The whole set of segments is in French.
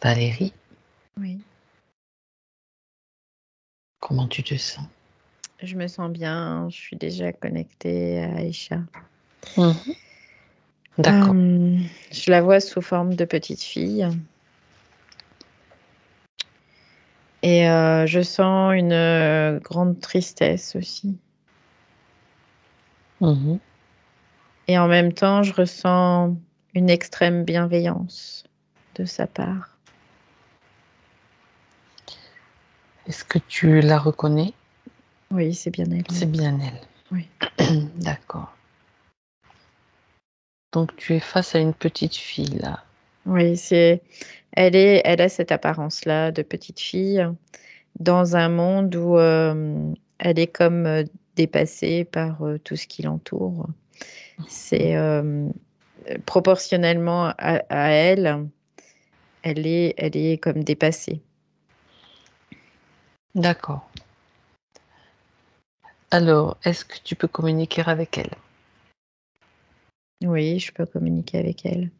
Valérie, Oui, comment tu te sens? je me sens bien, je suis déjà connectée à Aïcha. Mhm. D'accord. Je la vois sous forme de petite fille et je sens une grande tristesse aussi. Mhm. Et en même temps, je ressens une extrême bienveillance de sa part. Est-ce que tu la reconnais? Oui, c'est bien elle, C'est oui. bien elle. Oui, D'accord. Donc tu es face à une petite fille là. oui, elle a cette apparence-là de petite fille dans un monde où elle est comme dépassée par tout ce qui l'entoure. C'est proportionnellement à elle, elle est comme dépassée. D'accord. Alors, est-ce que tu peux communiquer avec elle? Oui, je peux communiquer avec elle.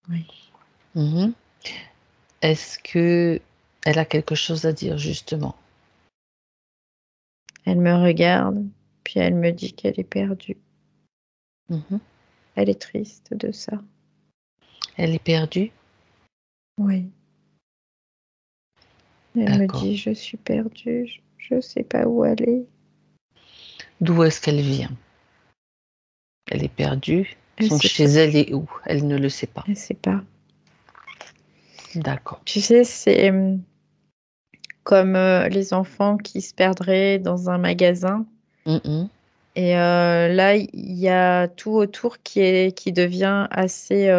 Oui. Mhm. Est-ce que elle a quelque chose à dire justement? Elle me regarde, puis elle me dit qu'elle est perdue. Mhm. Elle est triste de ça. Elle est perdue? Oui. Elle me D'accord. dit, je suis perdue, je sais pas où aller. D'où est-ce qu'elle vient? Elle est perdue. Elle Son sait chez pas. elle est où? Elle ne le sait pas. Elle sait pas. D'accord. Tu sais, c'est comme les enfants qui se perdraient dans un magasin. Mhm. Et là, il y a tout autour qui devient assez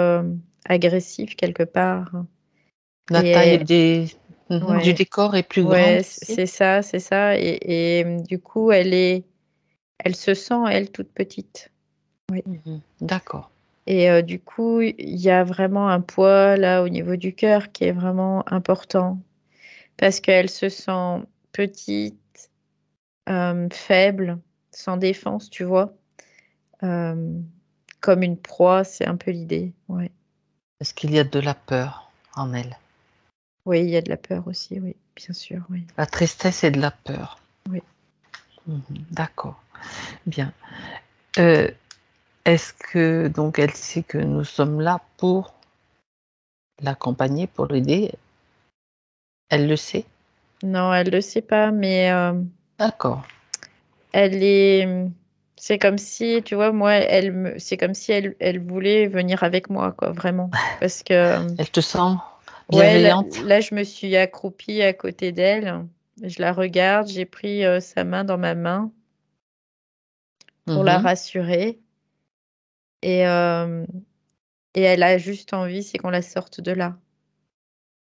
agressif quelque part. La taille Et du ouais, décor est plus grande ouais, aussi? c'est ça. Et du coup, elle se sent elle toute petite. Oui. Mhm. D'accord. Et du coup, il y a vraiment un poids là au niveau du cœur qui est vraiment important parce qu'elle se sent petite, faible, sans défense, tu vois. Hem, Comme une proie, c'est un peu l'idée, ouais. Est-ce qu'il y a de la peur en elle? Oui, il y a de la peur aussi, oui, bien sûr, oui, La tristesse et de la peur. oui. Mhm. D'accord, bien. Heu, est-ce que donc elle sait que nous sommes là pour l'accompagner, pour l'aider? Elle le sait? Non, elle le sait pas, mais D'accord. elle est, c'est comme si, tu vois, moi, c'est comme si elle voulait venir avec moi, quoi, vraiment. Parce que, Elle te sent ouais, bienveillante? là, je me suis accroupie à côté d'elle, je la regarde, j'ai pris, sa main dans ma main pour la Mhm. rassurer et hem et elle a juste envie, c'est qu'on la sorte de là.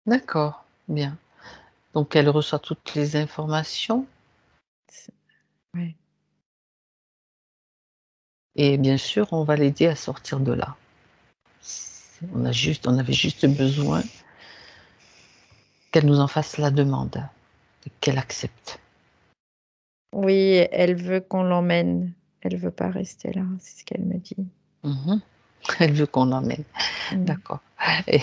D'accord, bien. Donc elle reçoit toutes les informations C'est ouais. et bien sûr, on va l'aider à sortir de là. On avait juste besoin qu'elle nous en fasse la demande et qu'elle accepte. Oui, elle veut qu'on l'emmène. Elle veut pas rester là, c'est ce qu'elle me dit. Mmh. Elle veut qu'on l'emmène. Mmh. D'accord et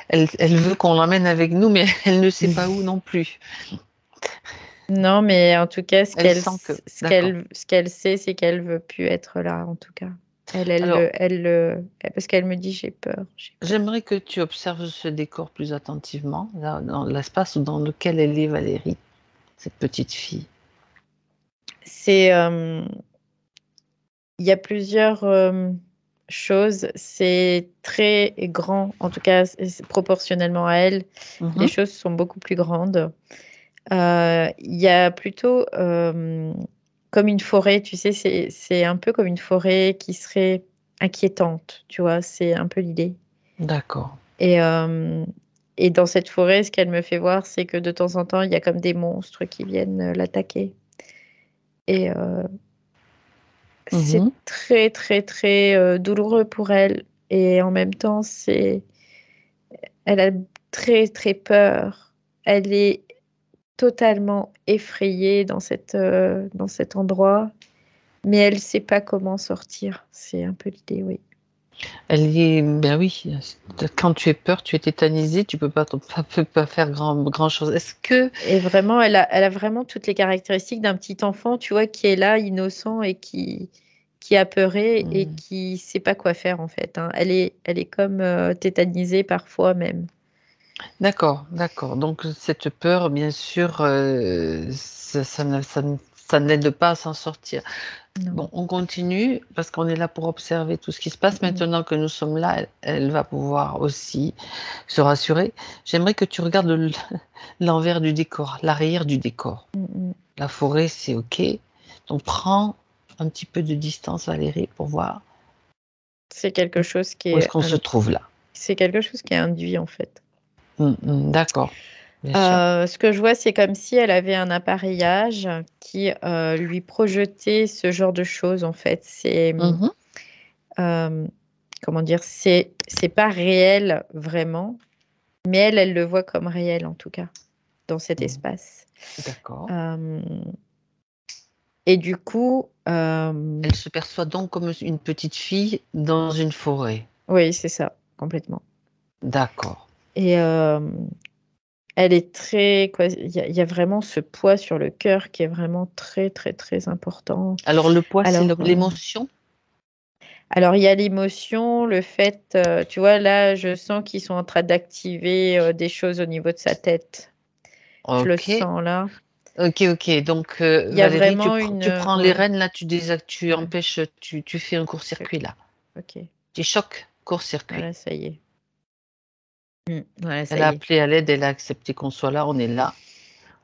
elle veut qu'on l'emmène avec nous, mais elle ne sait pas où non plus. Non, mais en tout cas, Elle sent que d'accord. ce qu'elle sait, c'est qu'elle veut plus être là, en tout cas. Alors, Parce qu'elle me dit: «J'ai peur». j'aimerais que tu observes ce décor plus attentivement, là, dans l'espace dans lequel elle est Valérie, cette petite fille. C'est, il y a plusieurs, choses. C'est très grand, en tout cas, c'est proportionnellement à elle, les Mmh. choses sont beaucoup plus grandes. Il y a plutôt, comme une forêt, tu sais, c'est un peu comme une forêt qui serait inquiétante, tu vois? C'est un peu l'idée D'accord. et et dans cette forêt, ce qu'elle me fait voir, c'est que de temps en temps, il y a comme des monstres qui viennent, l'attaquer et c'est Mmh. très, très, très, douloureux pour elle et en même temps, elle a très, très peur. Elle est totalement effrayée dans cet endroit, mais elle sait pas comment sortir. C'est un peu l'idée, oui. Elle y est ben oui, quand tu es peur, tu es tétanisé, tu peux pas faire grand-chose. Est-ce que Et vraiment, elle a vraiment toutes les caractéristiques d'un petit enfant, tu vois, qui est là, innocent et qui est apeuré et mmh, qui sait pas quoi faire, en fait, hein. Elle est comme, tétanisée parfois même. d'accord, d'accord. Donc cette peur, bien sûr, ça ne l'aide pas à s'en sortir. Non. Bon, on continue parce qu'on est là pour observer tout ce qui se passe. Mmh mh. Maintenant que nous sommes là, elle va pouvoir aussi se rassurer. J'aimerais que tu regardes l'envers du décor, l'arrière du décor. Mmh mh. La forêt, c'est OK. Donc prends un petit peu de distance, Valérie, pour voir C'est quelque chose qui où est-ce est qu'on se trouve là. c'est quelque chose qui est induit, en fait. D'accord, bien sûr. Ce que je vois, c'est comme si elle avait un appareillage qui, lui projetait ce genre de choses, en fait. Mmh. Hem, comment dire? C'est pas réel vraiment, mais elle le voit comme réel, en tout cas, dans cet Mmh. espace. D'accord. Hem et du coup, Elle se perçoit donc comme une petite fille dans une forêt. oui, c'est ça, complètement D'accord. et elle est très quoi, il y a vraiment ce poids sur le cœur qui est vraiment très, très, très important. Alors le poids, c'est Alors, l'émotion? alors il y a l'émotion, le fait, tu vois, là, je sens qu'ils sont en train d'activer, des choses au niveau de sa tête. Je le OK. sens là. OK, OK. Donc Il y a Valérie, vraiment une, tu prends les ouais, rênes là, tu ouais, empêches, tu fais un OK, court-circuit là. OK, Tu choques, court-circuit. voilà, ça y est. Voilà, ça Elle a y est. appelé à l'aide, elle a accepté qu'on soit là, on est là.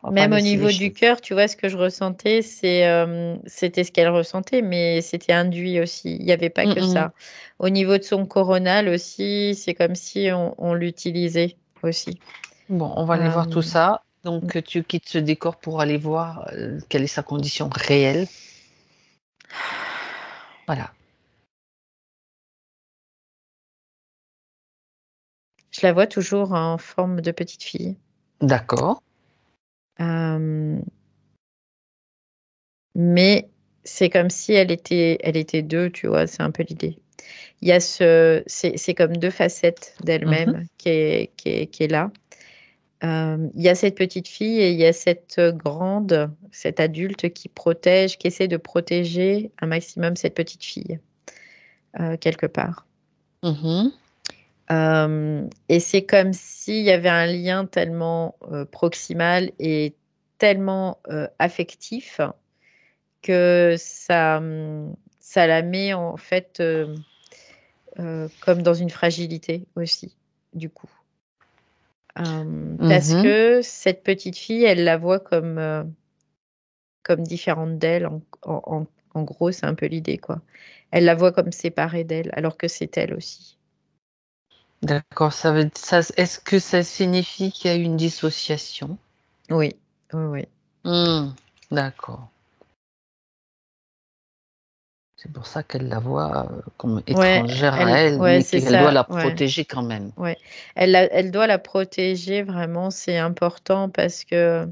On va pas Même au laisser les niveau du choses. cœur, tu vois, ce que je ressentais, c'était ce qu'elle ressentait, mais c'était induit aussi. Il y avait pas Mmh que mh. ça. Au niveau de son coronal aussi, c'est comme si on l'utilisait aussi. Bon, on va aller voir tout Hem, ça. mmh, Donc tu quittes ce décor pour aller voir, quelle est sa condition réelle. Voilà. je la vois toujours en forme de petite fille. D'accord. Hem, mais c'est comme si elle était 2, tu vois? C'est un peu l'idée. Il y a c'est comme 2 facettes Mmh mh. d'elle-même qui est là. Il y a cette petite fille et il y a cette, grande, cette adulte qui protège, qui essaie de protéger un maximum cette petite fille, quelque part. Mmh. Et c'est comme s'il y avait un lien tellement, proximal et tellement, affectif que ça la met en fait, comme dans une fragilité aussi, du coup. Parce Mmh. que cette petite fille, elle la voit comme différente d'elle, en gros, c'est un peu l'idée, quoi. Elle la voit comme séparée d'elle, alors que c'est elle aussi. D'accord, ça veut ça est-ce que ça signifie qu'il y a eu une dissociation? Oui, oui, oui. Mmh. D'accord. C'est pour ça qu'elle la voit, comme Ouais, étrangère à elle elle, ouais, mais c'est qu'elle doit ça, la ouais, protéger quand même. ouais. Elle doit la protéger vraiment, c'est important parce qu'il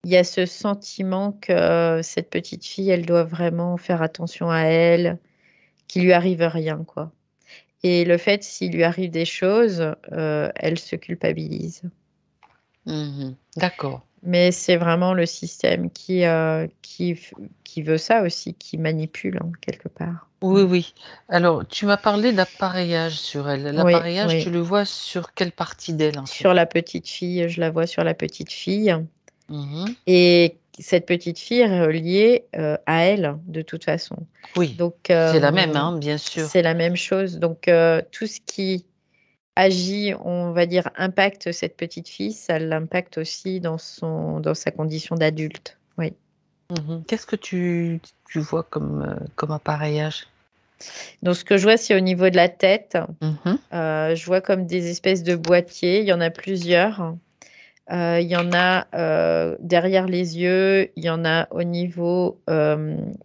y a ce sentiment que cette petite fille, elle doit vraiment faire attention à elle, qu'il lui arrive rien, quoi. Et le fait, s'il lui arrive des choses, elle se culpabilise. Mmh. D'accord. Mais c'est vraiment le système qui veut ça aussi, qui manipule, hein, quelque part. Oui, oui. Alors, tu m'as parlé d'appareillage sur elle. Oui, L'appareillage, tu oui. le vois sur quelle partie d'elle, en Sur fait? la petite fille, je la vois sur la petite fille Mmh. et cette petite fille est reliée, à elle, de toute façon. Oui, Donc c'est la même, hein, bien c'est sûr. la même chose. Donc tout ce qui agit, on va dire, impacte cette petite fille, ça l'impacte aussi dans sa condition d'adulte. Oui. Mmh. Qu'est-ce que tu vois comme, comme appareillage? Donc ce que je vois, c'est au niveau de la tête. Mmh. Je vois comme des espèces de boîtiers, il y en a plusieurs. Il y en a, derrière les yeux, il y en a au niveau,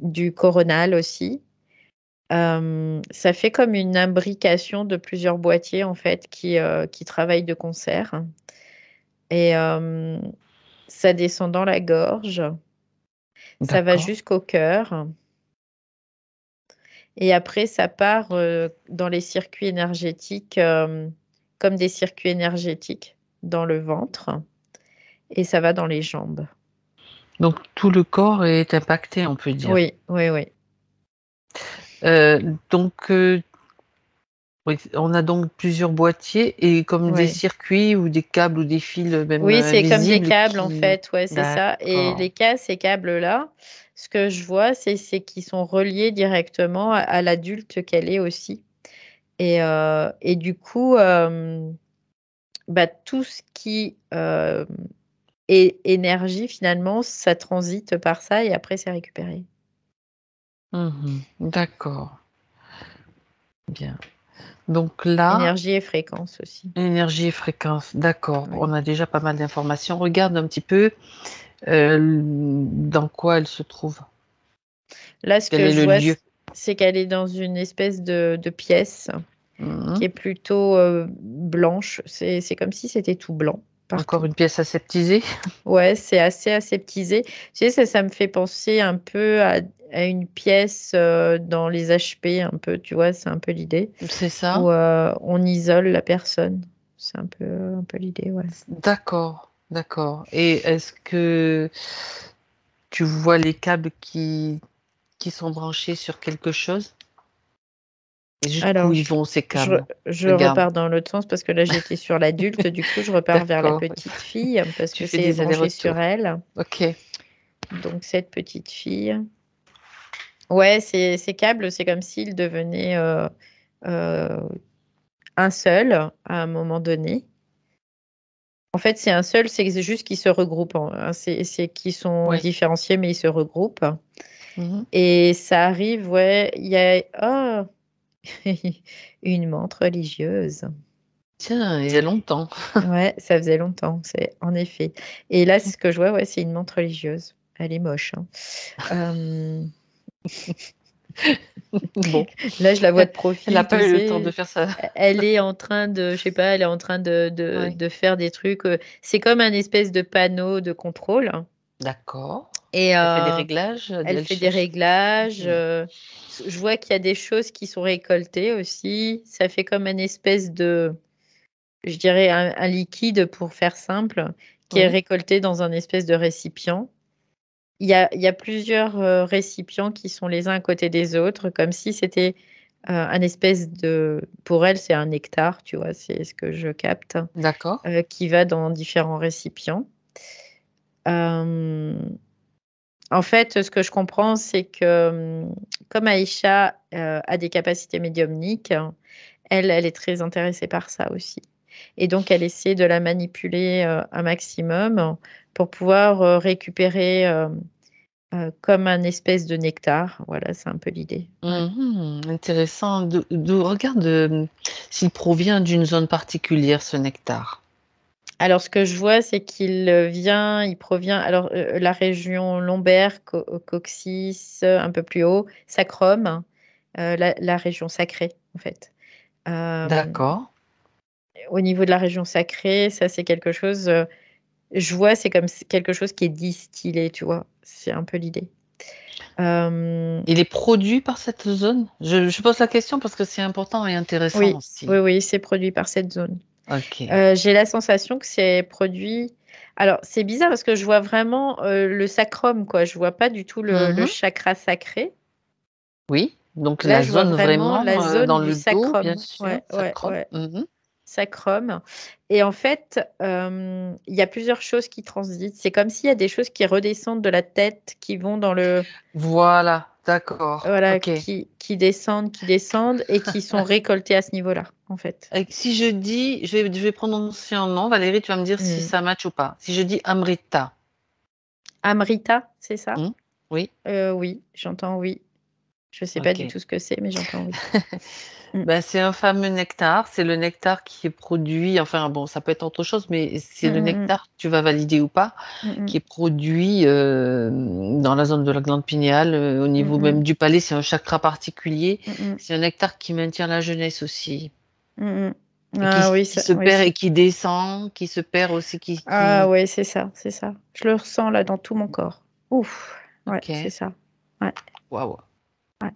du coronal aussi. Ça fait comme une imbrication de plusieurs boîtiers en fait qui travaillent de concert et ça descend dans la gorge, ça va D'accord. jusqu'au cœur Et après, ça part dans les circuits énergétiques, comme des circuits énergétiques dans le ventre, et ça va dans les jambes. Donc tout le corps est impacté, on peut dire. Oui, oui, oui. Donc oui, on a donc plusieurs boîtiers et comme des Oui. circuits ou des câbles ou des fils, même, Oui, c'est comme des invisibles câbles en qui fait, ouais, c'est ça. Et d'accord. ces câbles-là, ce que je vois, c'est qu'ils sont reliés directement à l'adulte qu'elle est aussi. Et du coup, bah, tout ce qui, est énergie finalement, ça transite par ça et après c'est récupéré. Mmh. D'accord, bien. Donc là, Énergie et fréquence aussi. énergie et fréquence, d'accord. Oui. On a déjà pas mal d'informations. Regarde un petit peu, dans quoi elle se trouve. Là, ce Quel que est je le vois, lieu? c'est qu'elle est dans une espèce de pièce Mmh. qui est plutôt, blanche. C'est comme si c'était tout blanc Encore partout. une pièce aseptisée? Ouais, c'est assez aseptisé. Tu sais, ça me fait penser un peu à une pièce, dans les HP un peu, tu vois? C'est un peu l'idée C'est ça? où, on isole la personne. C'est un peu l'idée, ouais. D'accord, d'accord et est-ce que tu vois les câbles qui sont branchés sur quelque chose? Et jusqu'où Alors ils vont ces je câbles? je Regarde. repars dans l'autre sens parce que là, j'étais sur l'adulte, du coup, je repars vers la D'accord, petite fille parce tu que fais c'est des branché sur allers-retours. elle. OK. Donc cette petite fille, ouais, ces câbles, c'est comme s'ils devenaient, heu, un seul à un moment donné. En fait, c'est un seul, c'est juste qu'ils se regroupent c'est qu'ils sont Oui. différenciés, mais ils se regroupent Mmh. et ça arrive, ouais, il y a oh! Une montre religieuse. Tiens, il y a longtemps. Ouais, ça faisait longtemps, c'est en effet et là, ce que je vois, ouais, c'est une montre religieuse. Elle est moche, hein. Hem, Bon, Là, je la vois elle de elle a profil, tu pas eu le temps de sais, faire ça. elle est en train de je sais pas, elle est en train Oui. de faire des trucs, c'est comme un espèce de panneau de contrôle D'accord. et Elle fait des réglages, elle elle fait des cherche réglages, mmh. je vois qu'il y a des choses qui sont récoltées aussi. Ça fait comme une espèce de je dirais un liquide pour faire simple, qui est Oui. récolté dans un espèce de récipient. Il y a plusieurs, récipients qui sont les uns à côté des autres, comme si c'était, un espèce de pour elle, c'est un nectar, tu vois? C'est ce que je capte, D'accord. qui va dans différents récipients. Hem, En fait, ce que je comprends, c'est que, comme Aïcha, a des capacités médiumniques, elle est très intéressée par ça aussi et donc elle essaie de la manipuler, un maximum pour pouvoir, récupérer, comme un espèce de nectar, voilà, c'est un peu l'idée. Ouais. Intéressant. Regarde, s'il provient d'une zone particulière, ce nectar. Alors ce que je vois, c'est il provient alors, la région lombaire, coccyx, un peu plus haut, sacrum, la région sacrée, en fait. Hem, D'accord. Au niveau de la région sacrée, ça c'est quelque chose, je vois, c'est comme quelque chose qui est distillé, tu vois? C'est un peu l'idée. Hem, Il est produit par cette zone? Je pose la question parce que c'est important et intéressant oui, aussi. oui, oui, c'est produit par cette zone. OK. J'ai la sensation que c'est produit alors c'est bizarre parce que je vois vraiment, le sacrum quoi, je vois pas du tout le Mmh. chakra sacré. Oui, donc Là, la je vois zone vraiment la vraiment, dans zone du le dos, bien sacrum. sûr, Ouais, ouais, sacrum. ouais, Mmh. sacrum et en fait, il y a plusieurs choses qui transitent. C'est comme s'il y a des choses qui redescendent de la tête, qui vont dans le Voilà, d'accord, voilà, OK. qui descendent et qui sont récoltées à ce niveau-là, en fait. Et si je dis je vais prononcer un nom, Valérie, tu vas me dire si Mmh. ça match ou pas. Si je dis Amrita, Amrita, c'est ça? mmh, oui? Oui, j'entends oui. Je sais pas du OK. tout ce que c'est, mais j'entends oui. Mmh. Bah, c'est un fameux nectar, c'est le nectar qui est produit enfin bon, ça peut être autre chose, mais c'est Mmh le mh, mmh. nectar, tu vas valider ou pas, Mmh mh. qui est produit, dans la zone de la glande pinéale, au Mmh niveau mh. même du palais, c'est un chakra particulier. Mmh mh. C'est un nectar qui maintient la jeunesse aussi Mmh mh. et qui Ah oui, qui ça se oui, perd et qui descend, qui se perd aussi, ah qui ouais, c'est ça, c'est ça. Je le ressens là dans tout mon corps. Ouf! Ouais, c'est OK, ça. Ouais, waouh. ouais.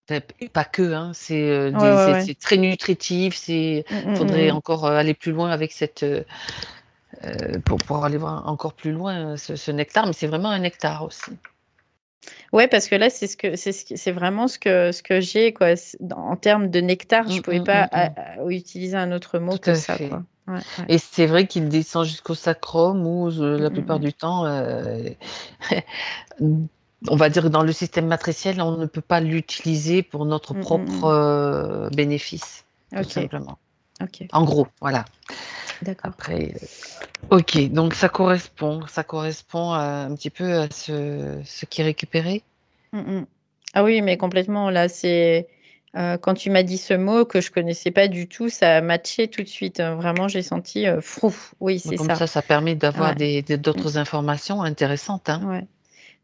Et pas que, hein, Ouais, ouais, ouais. c'est très nutritif, faudrait encore, aller plus loin avec pour aller voir encore plus loin, ce nectar, mais c'est vraiment un nectar aussi. Ouais, parce que là, c'est vraiment ce que j'ai, quoi. En termes de nectar, je pouvais pas utiliser un autre mot Tout que à ça, fait. quoi. Ouais, ouais. Et c'est vrai qu'il descend jusqu'au sacrum où la plupart Mmh. du temps, on va dire que dans le système matriciel, on ne peut pas l'utiliser pour notre propre, Mmh. bénéfice, tout OK, simplement. OK, En gros, voilà. d'accord. Après, OK, donc ça correspond un petit peu à ce qui est récupéré? Mmh. Ah oui, mais complètement, là, quand tu m'as dit ce mot que je connaissais pas du tout, ça a matché tout de suite, vraiment, j'ai senti, frouf, oui, Donc c'est comme ça. ça permet d'avoir Ouais. Mmh, d'autres informations intéressantes, hein? ouais.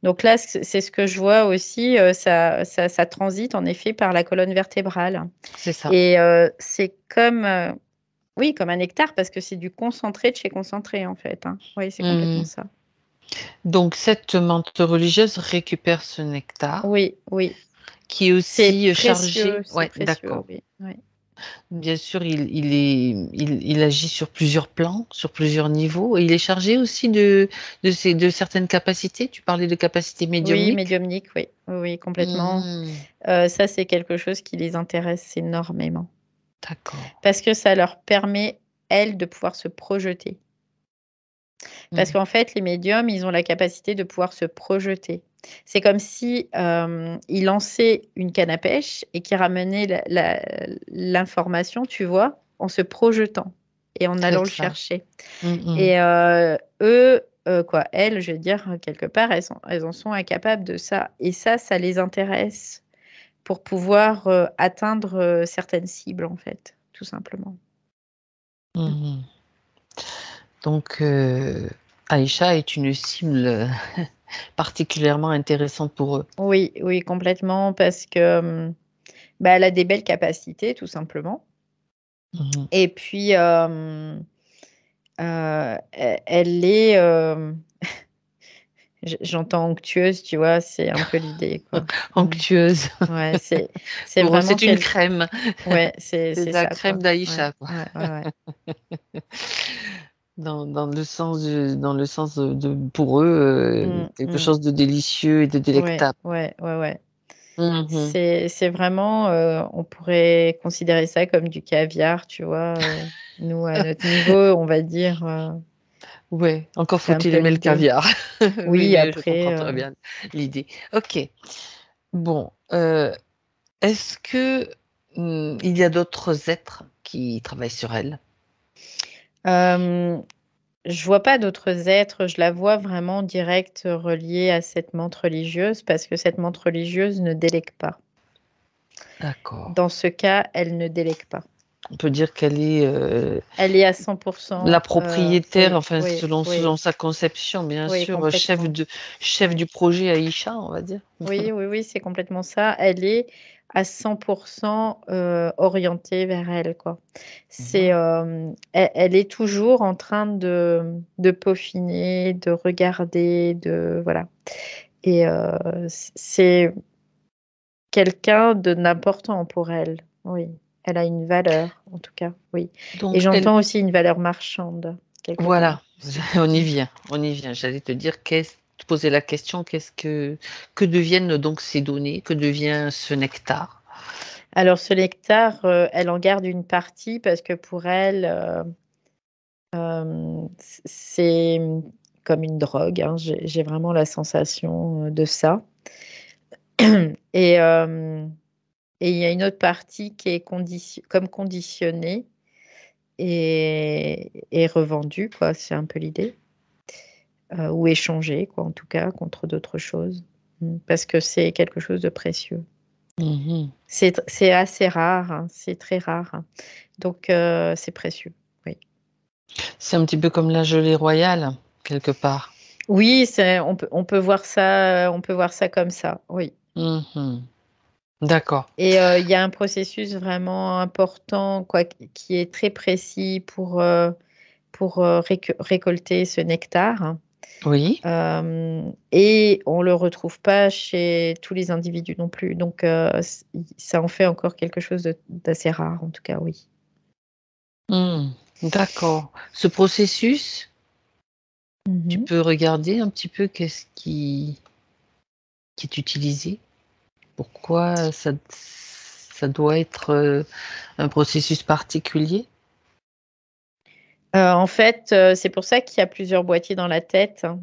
Donc là, c'est ce que je vois aussi, ça transite en effet par la colonne vertébrale C'est ça. et c'est comme, oui, comme un nectar parce que c'est du concentré de chez concentré, en fait, hein. Oui, c'est complètement Mmh. ça. Donc cette menthe religieuse récupère ce nectar Oui, oui. qui est aussi chargé, C'est ouais, précieux, d'accord. oui, oui. Bien sûr, il agit sur plusieurs plans, sur plusieurs niveaux et il est chargé aussi de certaines capacités. Tu parlais de capacités Oui, médiumniques? médiumnique, oui. Oui, oui, complètement. Mmh. Ça, c'est quelque chose qui les intéresse énormément D'accord. parce que ça leur permet, elles, de pouvoir se projeter. Parce Mmh. qu'en fait, les médiums, ils ont la capacité de pouvoir se projeter. C'est comme si, ils lançaient une canne à pêche et qu'ils ramenaient l'information, tu vois? En se projetant et en C'est allant le ça. chercher Mmh. et eux, quoi, elles, je veux dire, quelque part, elles en sont incapables de ça et ça les intéresse pour pouvoir, atteindre, certaines cibles, en fait, tout simplement. Mmh. Mmh. Donc Aïcha est une cible, particulièrement intéressante pour eux. Oui, oui, complètement parce que, bah, elle a des belles capacités, tout simplement Mmh. et puis, elle est, j'entends onctueuse, tu vois? C'est un peu l'idée, quoi. Mmh. Onctueuse. Ouais, c'est Pour eux, vraiment c'est une quel crème. ouais, C'est c'est la ça, crème quoi. Ouais, d'Aïcha, quoi. ouais, ouais, ouais. Dans le sens pour eux, Mmh, quelque mmh. chose de délicieux et de Ouais, délectable. ouais, ouais, ouais. Mmh. C'est vraiment, on pourrait considérer ça comme du caviar, tu vois? Nous, à notre niveau, on va dire, Ouais, encore c'est un faut-il peu aimer le l'idée. caviar. Oui, Oui, mais je après, comprends très bien l'idée. OK. Bon, est-ce que, il y a d'autres êtres qui travaillent sur elle? hem, je vois pas d'autres êtres, je la vois vraiment direct, reliée à cette menthe religieuse parce que cette menthe religieuse ne délègue pas. D'accord. Dans ce cas, elle ne délègue pas. On peut dire qu'elle est, Elle est à la 100%, propriétaire, oui, enfin oui, selon oui, sa conception bien oui, sûr, complètement. chef Oui. du projet Aïcha, on va dire. Oui, oui, oui, c'est complètement ça. Elle est à 100%, orientée vers elle, quoi. Mmh. Elle est toujours en train de peaufiner, de regarder, de voilà et c'est quelqu'un de d'important pour elle, oui. Elle a une valeur, en tout cas, oui et Donc elle j'entends aussi une valeur marchande, quelque part voilà, aussi. on y Mmh. vient, on y vient. J'allais te poser la question, que deviennent donc ces données? Que devient ce nectar? Alors ce nectar, elle en garde une partie parce que pour elle, c'est, comme une drogue, hein. J'ai vraiment la sensation, de ça et et il y a une autre partie qui est conditionnée et revendue, quoi, c'est un peu l'idée, ou échangée, quoi, en tout cas, contre d'autres choses. Parce que c'est quelque chose de précieux. Mmh. C'est assez rare, hein, c'est très rare, hein. Donc c'est précieux, oui. C'est un petit peu comme la gelée royale, quelque part. Oui, on peut voir ça comme ça, oui. Mmh. D'accord. Et il y a un processus vraiment important, quoi, qui est très précis pour récolter ce nectar, hein. Oui. Et on le retrouve pas chez tous les individus non plus. Donc, ça en fait encore quelque chose d'assez rare, en tout cas, oui. D'accord. Ce processus, tu Mmh. peux regarder un petit peu qu'est-ce qui est utilisé? Pourquoi ça doit être, un processus particulier? En fait, c'est pour ça qu'il y a plusieurs boîtiers dans la tête, hein.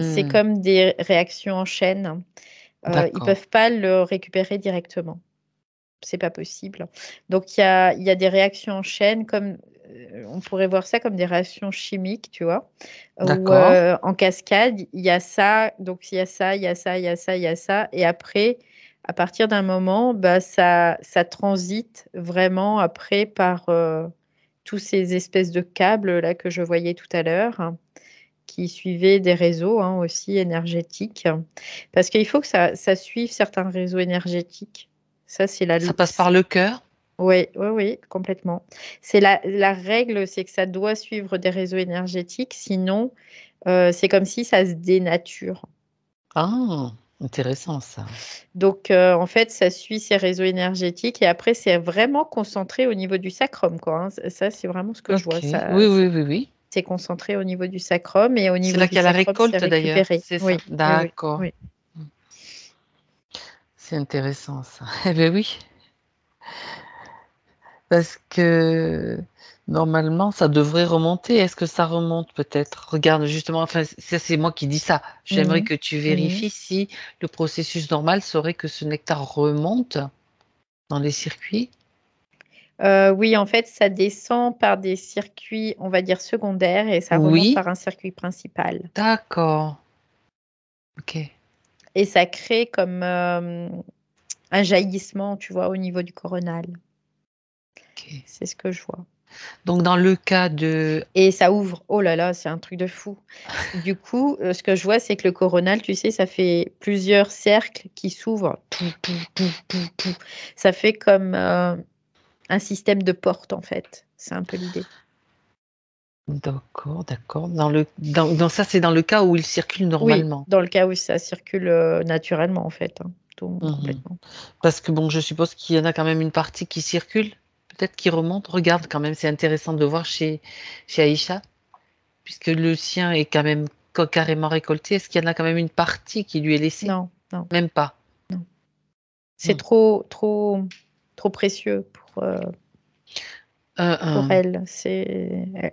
C'est Mmh, comme des réactions en chaîne. Ils d'accord, peuvent pas le récupérer directement. C'est pas possible. Donc il y a des réactions en chaîne comme, on pourrait voir ça comme des réactions chimiques, tu vois? Ou, d'accord, en cascade, il y a ça, donc il y a ça, il y a ça, il y a ça, il y a ça et après, à partir d'un moment, bah, ça transite vraiment après par, tous ces espèces de câbles là que je voyais tout à l'heure, hein, qui suivaient des réseaux, hein, aussi énergétiques. Parce qu'il faut que ça suive certains réseaux énergétiques. Ça, c'est la ça l passe par le cœur? oui, oui, oui, complètement. C'est la règle, c'est que ça doit suivre des réseaux énergétiques, sinon, c'est comme si ça se dénature. Ah! Intéressant ça. Donc, en fait, ça suit ces réseaux énergétiques et après c'est vraiment concentré au niveau du sacrum, quoi, hein. Ça, c'est vraiment ce que je vois. OK. Oui, oui, oui, oui. C'est concentré au niveau du sacrum et au C'est niveau là du qu'il y a la sacrum, c'est récolte d'ailleurs, récupéré. c'est ça? Oui, oui, oui, D'accord. oui. Mmh. C'est intéressant ça. Eh beh, oui, parce que normalement ça devrait remonter. Est-ce que ça remonte peut-être? Regarde justement, enfin ça c'est moi qui dis ça. J'aimerais Mmh. que tu Mmh. vérifies si le processus normal serait que ce nectar remonte dans les circuits? Oui, en fait, ça descend par des circuits, on va dire secondaires et ça remonte Oui, par un circuit principal d'accord. OK, et ça crée comme, un jaillissement, tu vois, au niveau du coronal. OK. C'est ce que je vois Donc dans le cas de et ça ouvre. Oh là là, c'est un truc de fou. Du coup, ce que je vois, c'est que le coronal, tu sais, ça fait plusieurs cercles qui s'ouvrent. Pou, pou, pou, pou, pou. Ça fait comme, un système de porte, en fait. C'est un peu l'idée. d'accord, d'accord. Dans ça, c'est dans le cas où il circule Oui, normalement? dans le cas où ça circule, naturellement, en fait, hein, tout Mmh. complètement. Parce que bon, je suppose qu'il y en a quand même une partie qui circule? Peut-être qui remonte? Regarde quand même, c'est intéressant de voir chez Aïcha, puisque le sien est quand même carrément récolté. Est-ce qu'il y en a quand même une partie qui lui est laissée? Non, non, Même pas? non. C'est Mmh. trop précieux pour Hein. elle.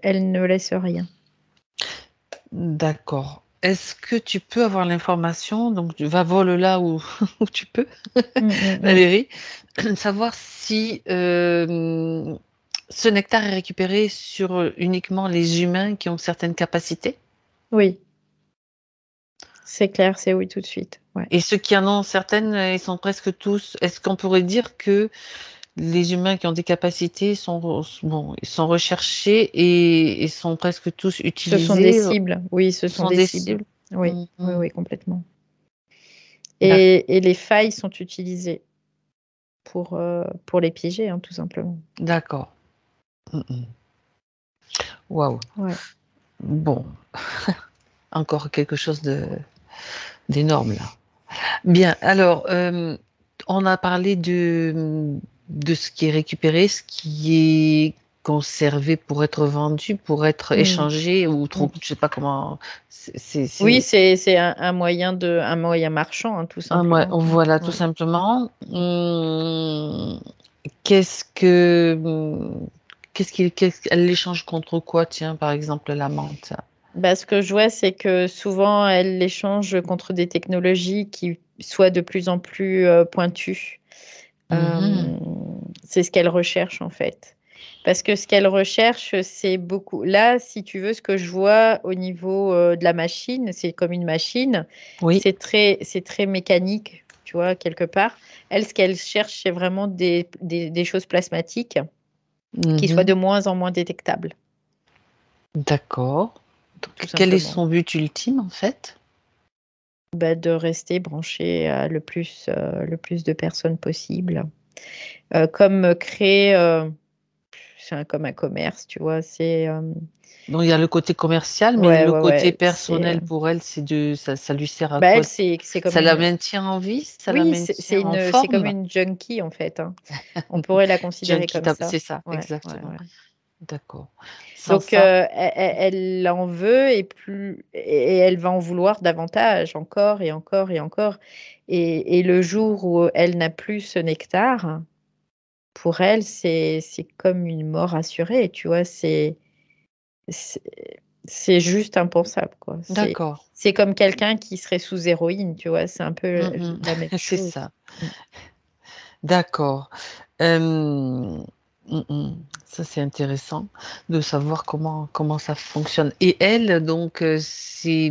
Elle ne laisse rien. D'accord. Est-ce que tu peux avoir l'information, donc tu vas vole là où où tu peux, Mmh, mmh, mmh. Valérie, savoir si, ce nectar est récupéré sur, uniquement les humains qui ont certaines capacités? Oui, c'est clair, c'est oui tout de suite. Ouais. Et ceux qui en ont certaines, ils sont presque tous, est-ce qu'on pourrait dire que les humains qui ont des capacités ils sont recherchés et sont presque tous Ce sont des utilisés, cibles. Oui, ce sont sont des des cibles. cibles? Oui, Mmh oui, mh. oui, complètement. D'ac Et les failles sont utilisées pour les piéger, hein, tout simplement. d'accord. Mmh mh. Waouh! Ouais. Bon, encore quelque chose d'énorme là. Bien, alors, on a parlé de ce qui est récupéré, ce qui est conservé pour être vendu, pour être Mmh. échangé ou Mmh. je sais pas comment Oui, c'est c'est un moyen marchand, hein, tout un mouais, simplement, quoi. voilà, tout Ouais. simplement. Qu'est-ce que, elle l'échange contre quoi, tiens, par exemple, la menthe? Bah, ce que je vois, c'est que souvent, elles l'échangent contre des technologies qui soient de plus en plus, pointues. Mmh. C'est ce qu'elle recherche, en fait. Parce que ce qu'elle recherche, c'est beaucoup là, si tu veux, ce que je vois au niveau, de la machine, c'est comme une machine. Oui. C'est très mécanique, tu vois, quelque part. Elle, ce qu'elle cherche, c'est vraiment des choses plasmatiques qui soient Mmh. de moins en moins détectables, D'accord. tout Donc quel est simplement. son but ultime, en fait? Bah, de rester branché à le plus de personnes possible. Comme, créer, comme un commerce, tu vois. C'est Donc il y a le côté commercial, mais ouais, le ouais, côté ouais. C'est personnel pour elle, ça lui sert à bah quoi? elle, c'est comme Ça la une maintient en vie? Ça la oui, c'est maintient en c'est comme forme? une junkie en fait, hein. On pourrait la considérer Junkie comme tab ça. c'est ça, Ouais, ouais, exactement. ouais. D'accord. Sans Donc, ça elle en veut et elle va en vouloir davantage, encore et encore et encore. Et le jour où elle n'a plus ce nectar, pour elle, c'est comme une mort assurée, tu vois. C'est c'est juste impensable, quoi. d'accord. C'est comme quelqu'un qui serait sous héroïne, tu vois. C'est un peu Mmh la même C'est chose. ça. Mmh. D'accord. Ça, c'est intéressant de savoir comment ça fonctionne et elle, donc c'est,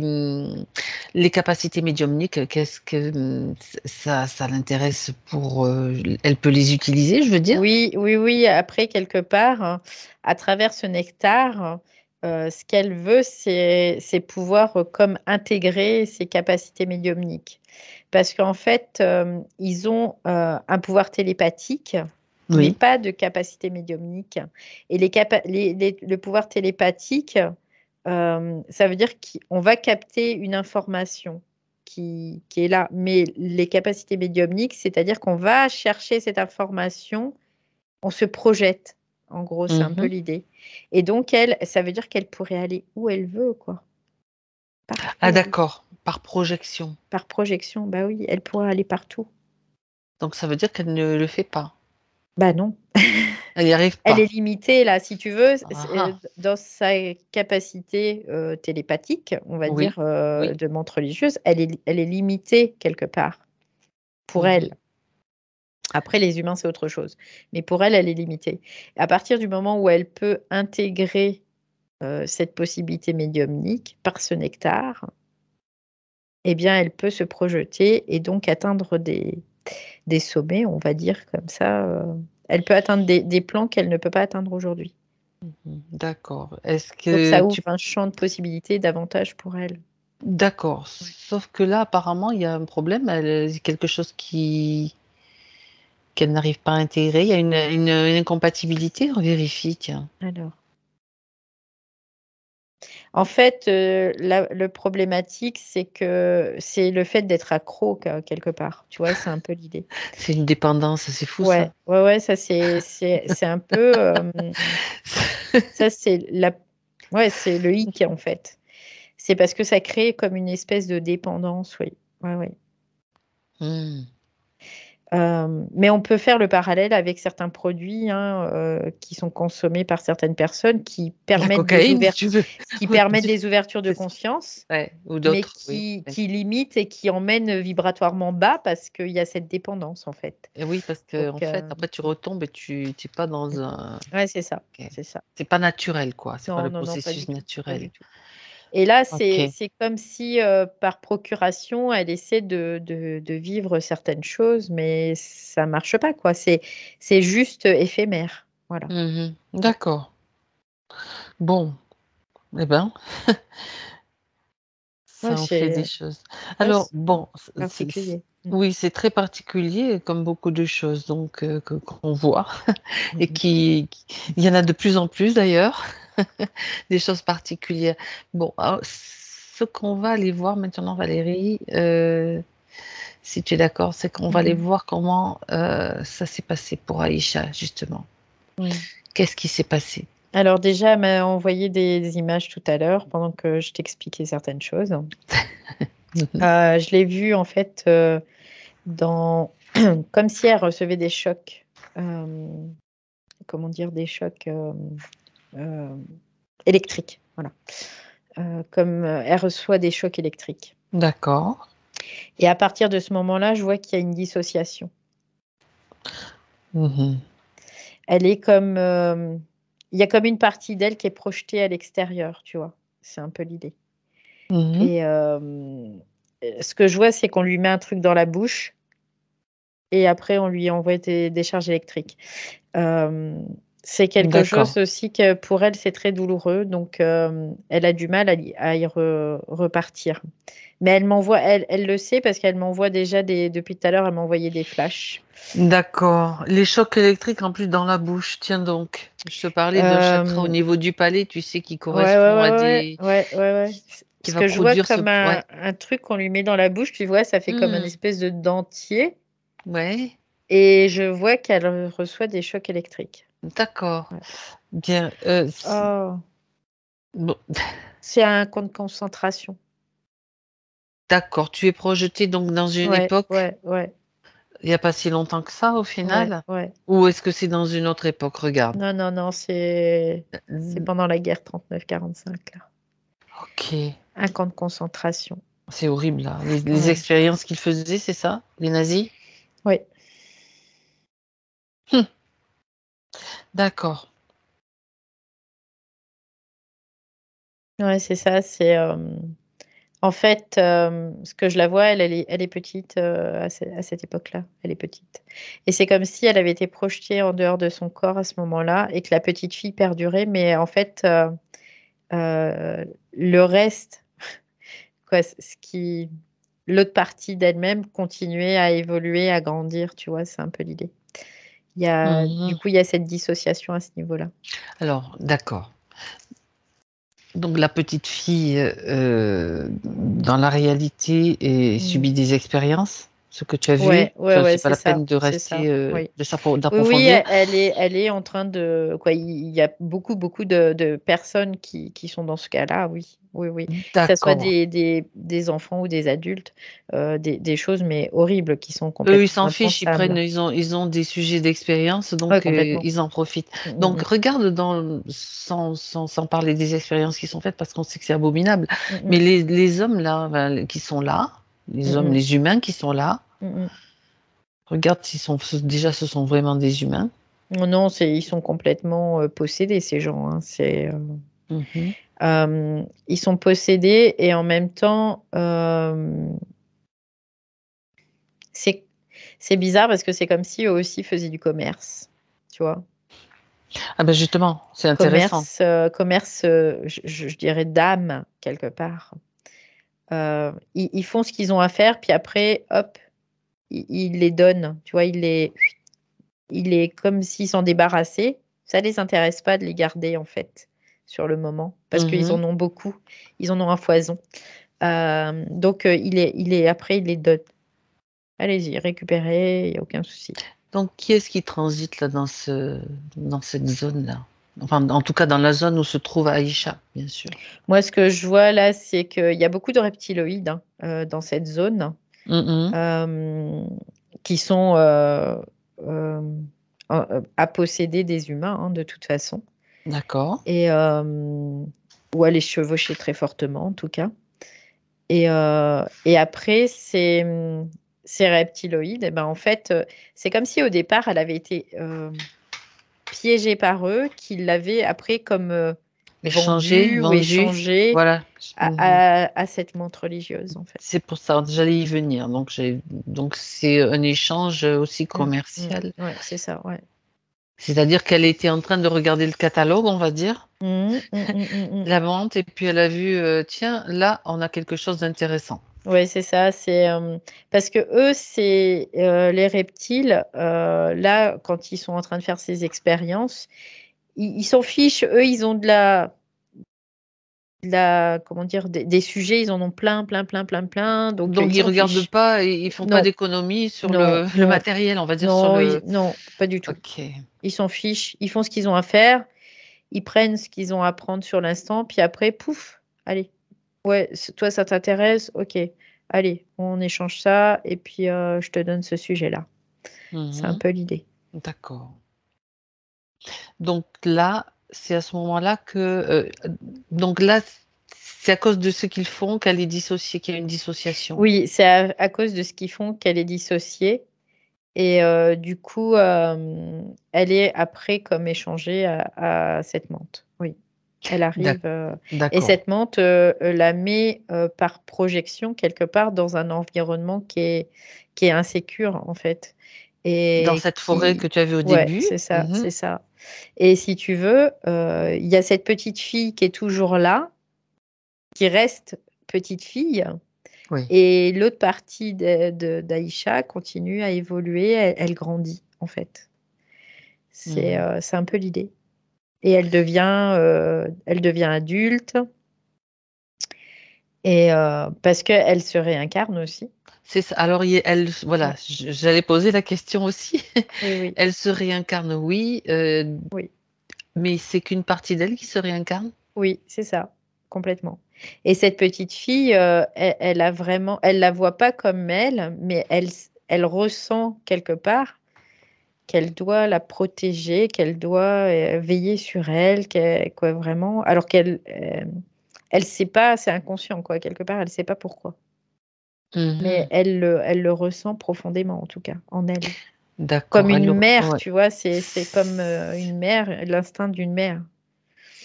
les capacités médiumniques, qu'est-ce que, ça l'intéresse pour, elle peut les utiliser, je veux dire? Oui, oui, oui. Après, quelque part, à travers ce nectar, ce qu'elle veut, c'est pouvoir, comme intégrer ses capacités médiumniques. Parce qu'en fait, ils ont, un pouvoir télépathique, mais Oui. pas de capacité médiumnique. Et le pouvoir télépathique, ça veut dire qu'on va capter une information qui est là. Mais les capacités médiumniques, c'est-à-dire qu'on va chercher cette information, on se projette, en gros, c'est un peu Mmh l'idée. Et donc elle, ça veut dire qu'elle pourrait aller où elle veut, quoi. Ah Partout, d'accord, par projection. par projection, bah oui, elle pourrait aller partout. Donc ça veut dire qu'elle ne le fait pas? Bah non, Elle y arrive elle est pas? limitée là, si tu veux, Ah ah. dans sa capacité, télépathique, on va dire, Oui, oui. de montre religieuse, elle est limitée quelque part, pour Mmh. elle. Après les humains, c'est autre chose. Mais pour elle, elle est limitée. À partir du moment où elle peut intégrer cette possibilité médiumnique par ce nectar, eh bien, elle peut se projeter et donc atteindre des sommets, on va dire comme ça, elle peut atteindre des plans qu'elle ne peut pas atteindre aujourd'hui. D'accord. Est-ce Donc que ça ouvre tu un champ de possibilités davantage pour elle. d'accord, Ouais. sauf que là, apparemment, il y a un problème, c'est quelque chose qu'elle n'arrive pas à intégrer. Il y a une incompatibilité? On vérifie, tiens. Alors, en fait, la le problématique, c'est que c'est le fait d'être accro quelque part, tu vois? C'est un peu l'idée. C'est une dépendance, c'est fou Ouais, ça. ouais, ouais, ça c'est un peu, ça c'est la ouais, c'est le hic, en fait. C'est parce que ça crée comme une espèce de dépendance, oui. Ouais, ouais. Mmh. Mais on peut faire le parallèle avec certains produits, hein, qui sont consommés par certaines personnes La cocaïne, tu veux? qui Oui, permettent des ouvertures de c'est ça. conscience, Ouais, ou mais d'autres, oui, oui. qui limitent et qui emmènent vibratoirement bas parce qu'il y a cette dépendance, en fait. Et oui, parce Donc qu'en fait, après tu retombes et tu es pas dans un ouais, c'est ça, OK. c'est ça. C'est pas naturel, quoi, c'est pas Non, le non, non, pas processus du tout, pas du naturel. tout. Et là, OK. c'est comme si, par procuration, elle essaie de vivre certaines choses, mais ça marche pas, quoi. C'est juste éphémère. Voilà. Mmh. Ouais. D'accord. Bon, eh ben, Ouais, ça en fait des choses. ouais, Alors c'est bon, particulier. Mmh. oui, c'est très particulier comme beaucoup de choses donc que qu'on voit Mmh et mh. il y en a de plus en plus d'ailleurs, des choses particulières. Bon, alors ce qu'on va aller voir maintenant Valérie, si tu es d'accord, c'est qu'on va aller Mmh. voir comment, ça s'est passé pour Aïcha justement. Mmh. Qu'est-ce qui s'est passé? Alors déjà, elle m'a envoyé des images tout à l'heure pendant que je t'expliquais certaines choses. Mmh mh. Je l'ai vue en fait, dans comme si elle recevait des chocs, comment dire? Des chocs, hem, électriques, voilà. Comme, elle reçoit des chocs électriques D'accord. et à partir de ce moment-là, je vois qu'il y a une dissociation. Mmh mh. Elle est comme, il y a comme une partie d'elle qui est projetée à l'extérieur, tu vois? C'est un peu l'idée Mmh mh. et ce que je vois, c'est qu'on lui met un truc dans la bouche et après on lui envoie des charges électriques. Hem, C'est quelque D'accord. chose aussi que pour elle, c'est très douloureux, donc elle a du mal à y repartir. Mais elle le sait parce qu'elle m'envoie déjà depuis tout à l'heure, elle m'a envoyé des flashs. D'accord. Les chocs électriques en plus dans la bouche. Tiens donc, je te parlais d'un chakra au Hem, niveau du palais, tu sais, qui ouais, ouais, correspond à ouais, ouais, des... ouais, ouais, ouais. qui Ce va que je vois produire ce... comme Ouais. un truc qu'on lui met dans la bouche, tu vois, ça fait comme un Hmm. espèce de dentier Ouais. et je vois qu'elle reçoit des chocs électriques. D'accord. Ouais. Bien. Oh, Bon, c'est un camp de concentration. d'accord. Tu es projeté donc dans une Ouais, époque, ouais, ouais, il n'y a pas si longtemps que ça au ouais, final? ouais. Ou est-ce que c'est dans une autre époque? Regarde. Non, non, non, c'est Hmm. pendant la guerre 39-45 là. Ok. Un camp de concentration. C'est horrible là. Les Ouais. expériences qu'ils faisaient, c'est ça? Les nazis? Oui, Hmm. D'accord. ouais, c'est ça, en fait, ce que je la vois, elle est petite, à cette époque-là, elle est petite et c'est comme si elle avait été projetée en dehors de son corps à ce moment-là et que la petite fille perdurait, mais en fait, le reste, quoi, ce qui l'autre partie d'elle-même continuait à évoluer, à grandir, tu vois? C'est un peu l'idée. Du Mhm. coup, il y a cette dissociation à ce niveau-là. Alors, d'accord. Donc la petite fille, dans la réalité, Mmh. subit des expériences, ce que tu as vu. Ouais, ouais, Enfin, ouais, c'est pas la peine de c'est ça, rester, oui. Oui, oui, d'approfondir. elle est en train de quoi, il y a beaucoup, beaucoup de personnes qui sont dans ce cas-là, oui, oui, oui. Que ça soit D'accord. des enfants ou des adultes, des choses, mais horribles qui sont Eux, ils complètement s'en fichent, impensables. ils ont des sujets d'expérience, Ouais, donc complètement. ils en profitent. Mmh, mmh Donc mh. regarde sans parler des expériences qui sont faites parce qu'on sait que c'est abominable, Mmh mais mh. les hommes là, enfin, qui sont là, les Mmh hommes, mh. les humains qui sont là, Mmh mh. regarde s'ils sont déjà ce sont vraiment des humains. Non, non, ils sont complètement, possédés ces gens, hein. Mmh. Ils sont possédés et en même temps, c'est c'est bizarre parce que c'est comme si eux aussi faisaient du commerce, tu vois? Ah ben justement, c'est intéressant. Commerce, je dirais d'âme quelque part. Ils font ce qu'ils ont à faire, puis après, hop, ils les donnent, tu vois? Ils les comme s'ils s'en débarrassaient. Ça les intéresse pas de les garder, en fait, sur le moment, parce qu'ils Mmh. en ont beaucoup. Ils en ont à foison. Donc après, ils les donnent. Allez-y, récupérez, il y a aucun souci. Donc qui est-ce qui transite là dans cette zone-là? Enfin, en tout cas dans la zone où se trouve Aïcha, bien sûr. Moi, ce que je vois là, c'est qu'il y a beaucoup de reptiloïdes, hein, dans cette zone, Mmh mh. hem, qui sont, hem, à posséder des humains, hein, de toute façon D'accord. et ou à les chevaucher très fortement, en tout cas et après ces reptiloïdes et ben, en fait, c'est comme si au départ, elle avait été, piégée par eux, qu'ils l'avaient après comme, Échanger, vendue ou vendu, échangée voilà. Mmh. à cette menthe religieuse, en fait. C'est pour ça, j'allais y venir. Donc c'est un échange, aussi Mmh, mmh. commercial. Ouais, c'est ça, ouais. C'est-à-dire qu'elle était en train de regarder le catalogue, on va dire, Mmh mh. Mmh, mmh, mmh. la vente et puis elle a vu, tiens, là, on a quelque chose d'intéressant. Ouais, c'est ça, parce que eux, les reptiles, là, quand ils sont en train de faire ces expériences, ils s'en fichent. Eux, ils ont comment dire? Des sujets, ils en ont plein, plein, plein, plein, plein, donc Donc ils ils s'en regardent fichent. pas et ils font pas Non, d'économie sur non, le non, matériel, on va dire sur non, le... non, pas du tout. OK. Ils s'en fichent, ils font ce qu'ils ont à faire, ils prennent ce qu'ils ont à prendre sur l'instant, puis après, pouf, allez, ouais, toi, ça t'intéresse? OK, allez, on échange ça et puis, je te donne ce sujet-là. C'est un Mmh. peu l'idée. D'accord. Donc là, c'est à ce moment-là que, donc là, c'est à cause de ce qu'ils font qu'elle est dissociée, qu'il y a une dissociation? Oui, c'est à cause de ce qu'ils font qu'elle est dissociée et du coup, elle est après comme échangée à cette menthe. Oui, elle D'ac arrive, et d'accord. cette menthe, la met, par projection quelque part dans un environnement qui est insécure en fait Dans et cette forêt que qui tu as vue au ouais, début? c'est ça, Mmh. c'est ça Et si tu veux, il y a cette petite fille qui est toujours là, qui reste petite fille Oui. et l'autre partie d'Aïcha continue à évoluer, elle grandit, en fait. Mmh. C'est un peu l'idée et elle devient adulte et parce qu'elle se réincarne aussi. C'est ça. Alors il y a elle Ouais. voilà, j'allais poser la question aussi. Oui, oui, Elle se réincarne, oui, oui, mais c'est qu'une partie d'elle qui se réincarne? oui, c'est ça, complètement et cette petite fille, elle a vraiment elle la voit pas comme elle, mais elle ressent quelque part qu'elle doit la protéger, qu'elle doit, veiller sur elle, quoi vraiment alors elle sait pas, c'est inconscient quoi, quelque part, elle sait pas pourquoi. Mais Mmh. elle le ressent profondément en tout cas, en elle. Comme D'accord, une alors mère, ouais. tu vois? C'est comme, une mère, l'instinct d'une mère.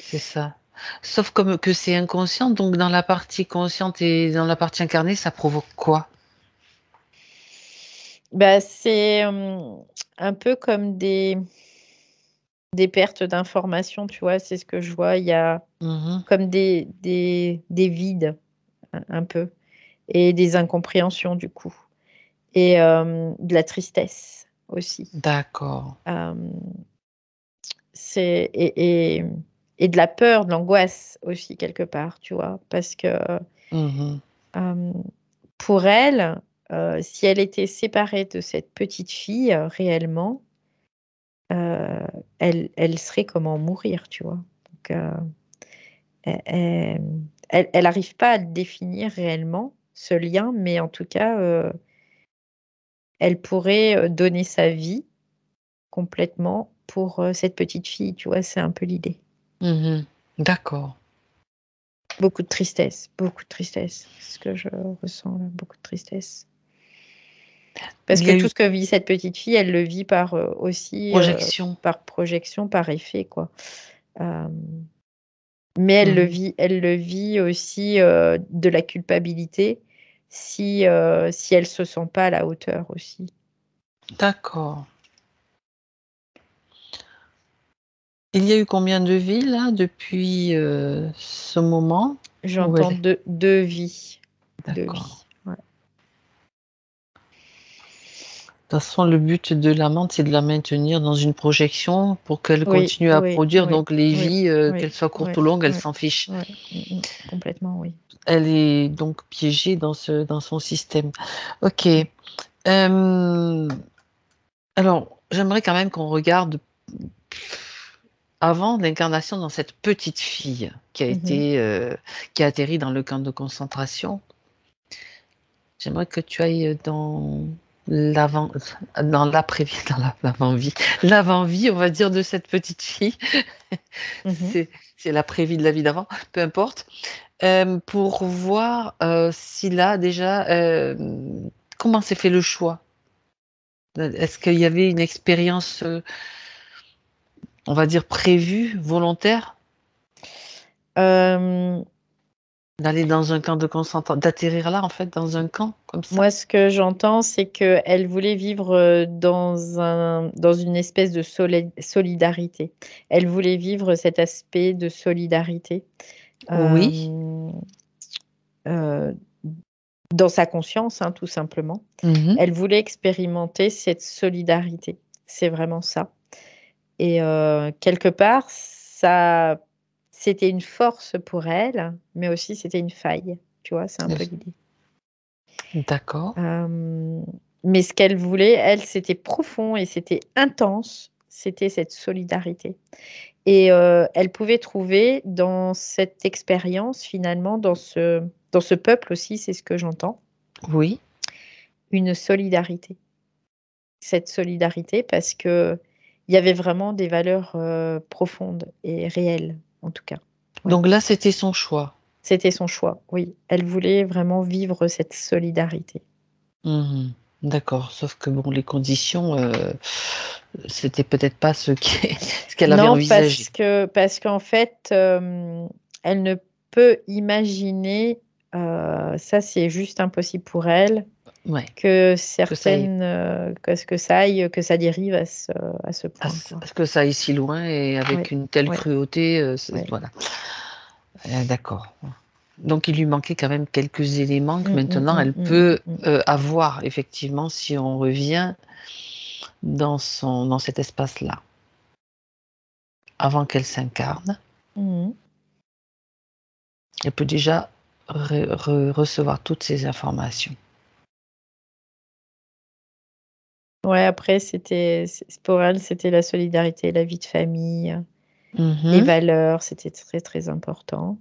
C'est ça. Sauf comme que c'est inconscient, donc dans la partie consciente et dans la partie incarnée, ça provoque quoi? Bah, c'est, un peu comme des pertes d'informations, tu vois? C'est ce que je vois. Il y a Mmh. comme des vides, un peu et des incompréhensions du coup et de la tristesse aussi. D'accord. Hem, c'est et de la peur, de l'angoisse aussi quelque part, tu vois? Parce que, Mmh. hem, pour elle, si elle était séparée de cette petite fille, réellement, heu, elle serait comment mourir, tu vois? Donc, elle arrive pas à le définir réellement, ce lien, mais en tout cas, elle pourrait, donner sa vie complètement pour, cette petite fille, tu vois? C'est un peu l'idée. Mmh. D'accord. Beaucoup de tristesse, c'est ce que je ressens là, beaucoup de tristesse. Parce Il que y a tout eu ce que vit cette petite fille, elle le vit par, aussi, projection. par projection, par effet, quoi. Hem, mais Mmh. elle le vit aussi, de la culpabilité si elle se sent pas à la hauteur aussi. D'accord. Il y a eu combien de vies là depuis, ce moment où J'entends elle est 2 vies, 2 d'accord. vies, ouais. De toute façon, le but de l'amante, c'est de la maintenir dans une projection pour qu'elle Oui, continue à oui, produire, oui, donc les oui, vies, oui, qu'elles soient oui, courtes ou longues, elle ouais, s'en fiche. ouais, complètement, oui. Elle est donc piégée dans son système. OK. Mmh. Alors, j'aimerais quand même qu'on regarde avant l'incarnation dans cette petite fille Mmh. qui a atterri dans le camp de concentration. J'aimerais que tu ailles l'avant dans l'après-vie, l'avant-vie, l'avant-vie, on va dire, de cette petite fille. Mmh. C'est l'après-vie de la vie d'avant, peu importe. Pour voir, si là déjà, comment s'est fait le choix? Est-ce qu'il y avait une expérience, on va dire prévue, volontaire, Hem, d'aller dans un camp de concentration, d'atterrir là en fait dans un camp comme ça? moi, ce que j'entends, c'est qu'elle voulait vivre, dans une espèce de solidarité. Elle voulait vivre cet aspect de solidarité, Oui. hem, heu, dans sa conscience, hein, tout simplement. Mmh. Elle voulait expérimenter cette solidarité. C'est vraiment ça et quelque part, ça c'était une force pour elle, mais aussi c'était une faille, tu vois? C'est un peu l'idée. D'accord. Hem, mais ce qu'elle voulait, elle, c'était profond et c'était intense, c'était cette solidarité et elle pouvait trouver dans cette expérience, finalement, dans ce peuple aussi, c'est ce que j'entends, Oui. une solidarité. Cette solidarité parce qu'il y avait vraiment des valeurs, profondes et réelles, en tout cas. Ouais, Donc là, c'était son choix. c'était son choix, oui. Elle voulait vraiment vivre cette solidarité. Mmh. D'accord, sauf que bon, les conditions, c'était peut-être pas ce qu'elle avait Non, envisagé. parce qu'en fait, elle ne peut imaginer, ça c'est juste impossible pour elle, Ouais, que que ça aille certaines, que ça dérive à ce point, quoi. que ça aille si loin et avec Ouais, une telle ouais, cruauté, c'est ouais. voilà. D'accord. Donc il lui manquait quand même quelques éléments que Mmh, mmh, maintenant mmh, elle mmh, mmh, peut, mmh. avoir effectivement si on revient dans cet espace-là. Avant qu'elle s'incarne, Mmh. elle peut déjà recevoir toutes ces informations. Ouais, après pour elle, c'était la solidarité, la vie de famille, les Mmh. valeurs, c'était très, très important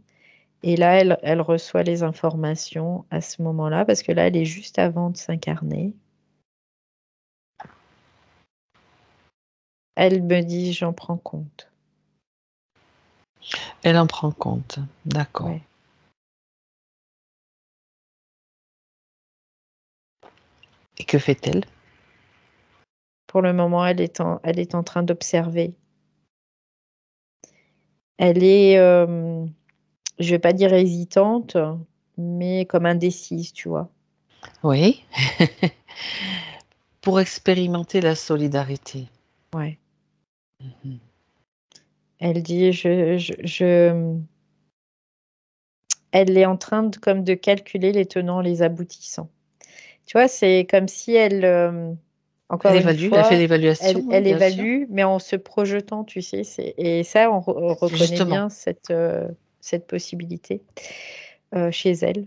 et là, elle reçoit les informations à ce moment-là, parce que là, elle est juste avant de s'incarner. Elle me dit: «J'en prends compte». Elle en prend compte, d'accord. Ouais. Et que fait-elle? Pour le moment, elle est en train d'observer. Elle est, je vais pas dire hésitante, mais comme indécise, tu vois? Oui, pour expérimenter la solidarité. Ouais. Mmh. Elle dit: elle est en train de calculer les tenants, les aboutissants. Tu vois, c'est comme si elle, Elle encore une évalue, elle fait fois, l'évaluation, elle oui, bien sûr. évalue, mais en se projetant, tu sais? Et ça, on reconnaît Justement. bien cette possibilité, chez elle.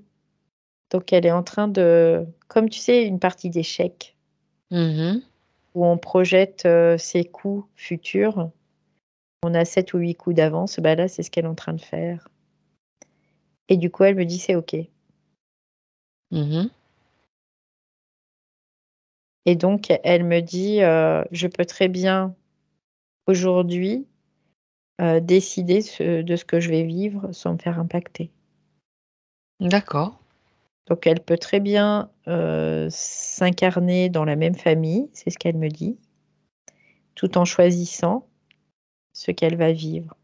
Donc elle est en train de, comme tu sais, une partie d'échecs Mmh. où on projette, ses coups futurs. On a 7 ou 8 coups d'avance, bah, là, c'est ce qu'elle est en train de faire et du coup, elle me dit: «C'est OK». Mmh. Et donc elle me dit, «Je peux très bien aujourd'hui, décider de ce que je vais vivre sans me faire impacter». D'accord. Donc elle peut très bien, s'incarner dans la même famille, c'est ce qu'elle me dit, tout en choisissant ce qu'elle va vivre.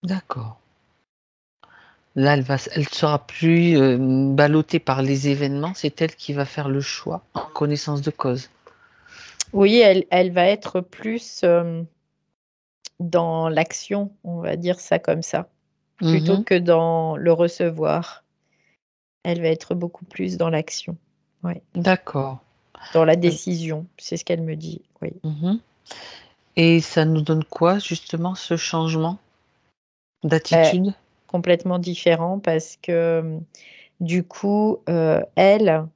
D'accord. Là, elle sera plus, ballottée par les événements, c'est elle qui va faire le choix en connaissance de cause. Oui, elle va être plus, dans l'action, on va dire ça comme ça, plutôt Mmh. que dans le recevoir. Elle va être beaucoup plus dans l'action. Ouais, D'accord. dans la Heu, décision, c'est ce qu'elle me dit, oui. mmh et ça nous donne quoi justement ce changement Bah, d'attitude? complètement différent parce que, du coup, elle,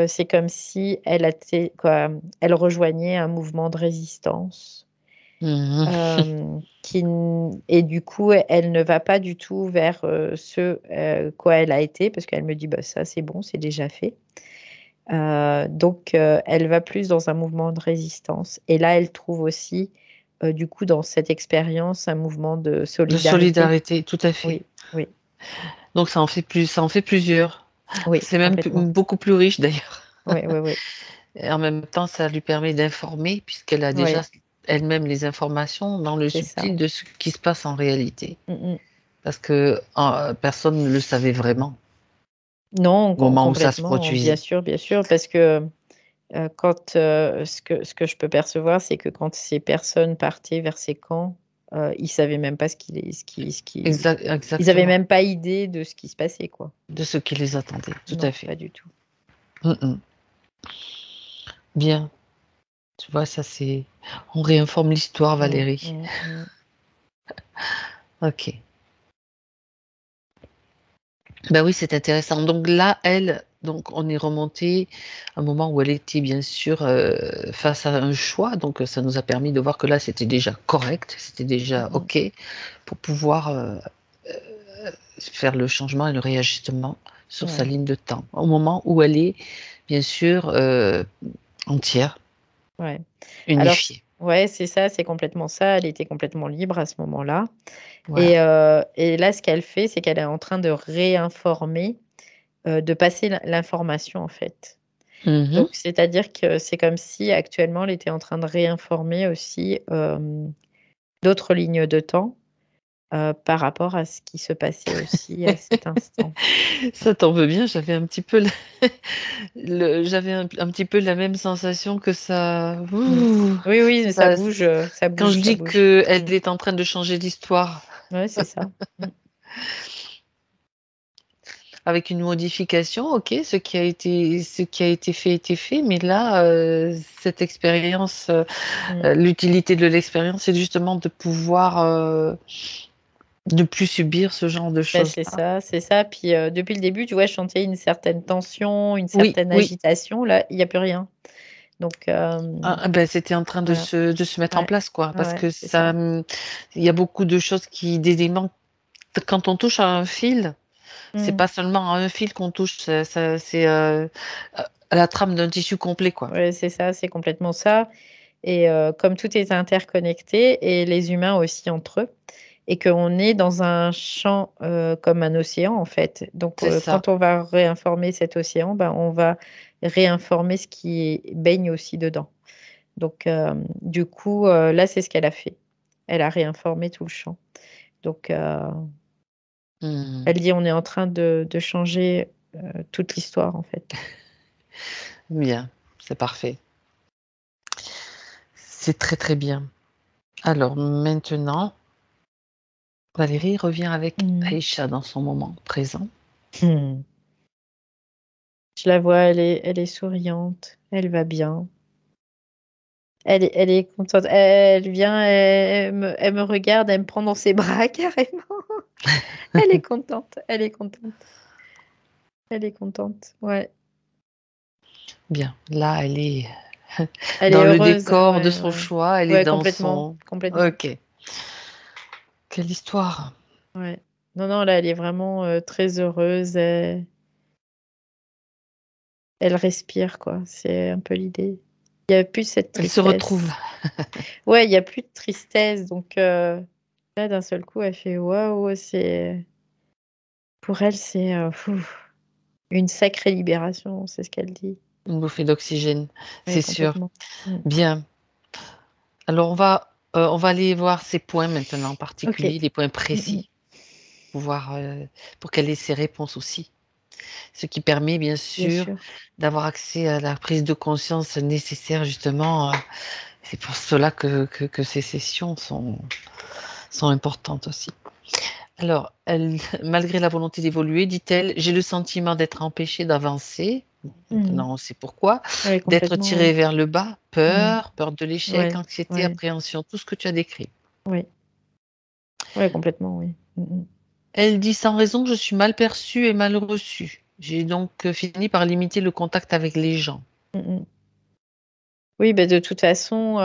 c'est comme si elle a été quoi, elle rejoignait un mouvement de résistance, Mmh. qui n et du coup, elle ne va pas du tout vers, quoi elle a été parce qu'elle me dit: «Bah, ça, c'est bon, c'est déjà fait». Donc elle va plus dans un mouvement de résistance et là, elle trouve aussi, du coup, dans cette expérience, un mouvement de De solidarité. solidarité, tout à fait. Oui, oui, Donc ça en fait plusieurs. oui, C'est même p complètement. beaucoup plus riche d'ailleurs Oui, oui, oui. et en même temps, ça lui permet d'informer puisqu'elle a déjà Oui, elle-même les informations dans le c'est ça. subtil de ce qui se passe en réalité. Mmh mh. Parce que, personne ne le savait vraiment Non, au moment où ça se complètement, produisait. bien sûr, parce que, quand, ce que je peux percevoir, c'est que quand ces personnes partaient vers ces camps, ils savaient même pas ils avaient Exactement, même pas idée de ce qui se passait, quoi. de ce qui les attendait, tout à Non, fait. pas du tout. Mmh mh. Bien, tu vois, ça c'est on réinforme l'histoire Mmh, Valérie. mmh, mmh. OK. Bah, oui, c'est intéressant. Donc là, elle, donc on est remonté à un moment où elle était bien sûr, face à un choix, donc ça nous a permis de voir que là, c'était déjà correct, c'était Mmh déjà mh. OK pour pouvoir, faire le changement et le réajustement sur sa Ouais, ligne de temps. Au moment où elle est bien sûr, entière, ouais. Alors c unifiée. ouais, c'est ça, c'est complètement ça. Elle était complètement libre à ce moment-là Voilà. et là, ce qu'elle fait, c'est qu'elle est en train de réinformer, de passer l'information, en fait. Mmh mh. Donc c'est-à-dire que c'est comme si actuellement, elle était en train de réinformer aussi, d'autres lignes de temps, par rapport à ce qui se passait aussi à cet instant. Ça tombe bien, j'avais un petit peu j'avais un petit peu la même sensation que ça. Oui, oui, mais Ça, ça quand bouge, je ça dis bouge. qu'elle est en train de changer d'histoire Ouais, c'est ça. avec une modification, ok, ce qui a été fait était fait, mais là, cette expérience, l'utilité de l'expérience, c'est justement de pouvoir ne plus subir ce genre de Bah, choses-là. c'est ça. Puis depuis le début, tu vois, je sentais une certaine tension, une Oui, certaine oui. agitation. Là, il n'y a plus rien. Donc, Ben, c'était en train voilà. de se mettre en Ouais, place, quoi, parce ouais, que c'est ça. il y a beaucoup de choses des éléments. Quand on touche à un fil, c'est Mm. pas seulement à un fil qu'on touche, c'est à la trame d'un tissu complet, quoi. Ouais, c'est ça, c'est complètement ça. Et comme tout est interconnecté et les humains aussi entre eux, et qu'on est dans un champ comme un océan en fait. Donc C'est ça. quand on va réinformer cet océan, ben, on va réinformer ce qui baigne aussi dedans. Donc du coup, là, c'est ce qu'elle a fait. Elle a réinformé tout le champ. Donc Hmm. elle dit on est en train de changer toute l'histoire en fait. Bien, c'est parfait. C'est très très bien. Alors maintenant, Valérie revient avec Mhm. Aïcha dans son moment présent. Hmm. Je la vois, elle est souriante, elle va bien. Elle est contente. Elle vient, elle me regarde, elle me prend dans ses bras carrément. Elle est contente, elle est contente, elle est contente. Ouais, Bien, là, elle est elle est dans le heureuse. décor de Ouais, son ouais. choix, elle est Ouais, dans complètement, son... complètement. Ok, quelle histoire. Ouais. Non, non, là, elle est vraiment très heureuse. Elle respire, quoi. C'est un peu l'idée. Il n'y a plus cette Elle se retrouve. tristesse. Ouais, il n'y a plus de tristesse. Donc là, d'un seul coup, elle fait waouh, c'est. Pour elle, c'est une sacrée libération, c'est ce qu'elle dit. Une bouffée d'oxygène, Oui, c'est sûr. complètement. Mm. Bien. Alors, on va aller voir ces points maintenant en Ok. particulier, les points Mm, mm. précis, pour qu'elle ait ses réponses aussi. Ce qui permet, bien Bien sûr, sûr. d'avoir accès à la prise de conscience nécessaire, justement. C'est pour cela que ces sessions sont importantes aussi. Alors, elle, malgré la volonté d'évoluer, dit-elle, j'ai le sentiment d'être empêchée d'avancer. Mm. Maintenant, on sait pourquoi. Oui, D'être complètement, tirée oui. vers le bas, Mm. peur de l'échec, Ouais, anxiété, ouais, appréhension, tout ce que tu as décrit. oui. Ouais, complètement, oui. Mm, mm. Elle dit sans raison, je suis mal perçue et mal reçue. J'ai donc fini par limiter le contact avec les gens. Mm, mm. Oui, bah, de toute façon,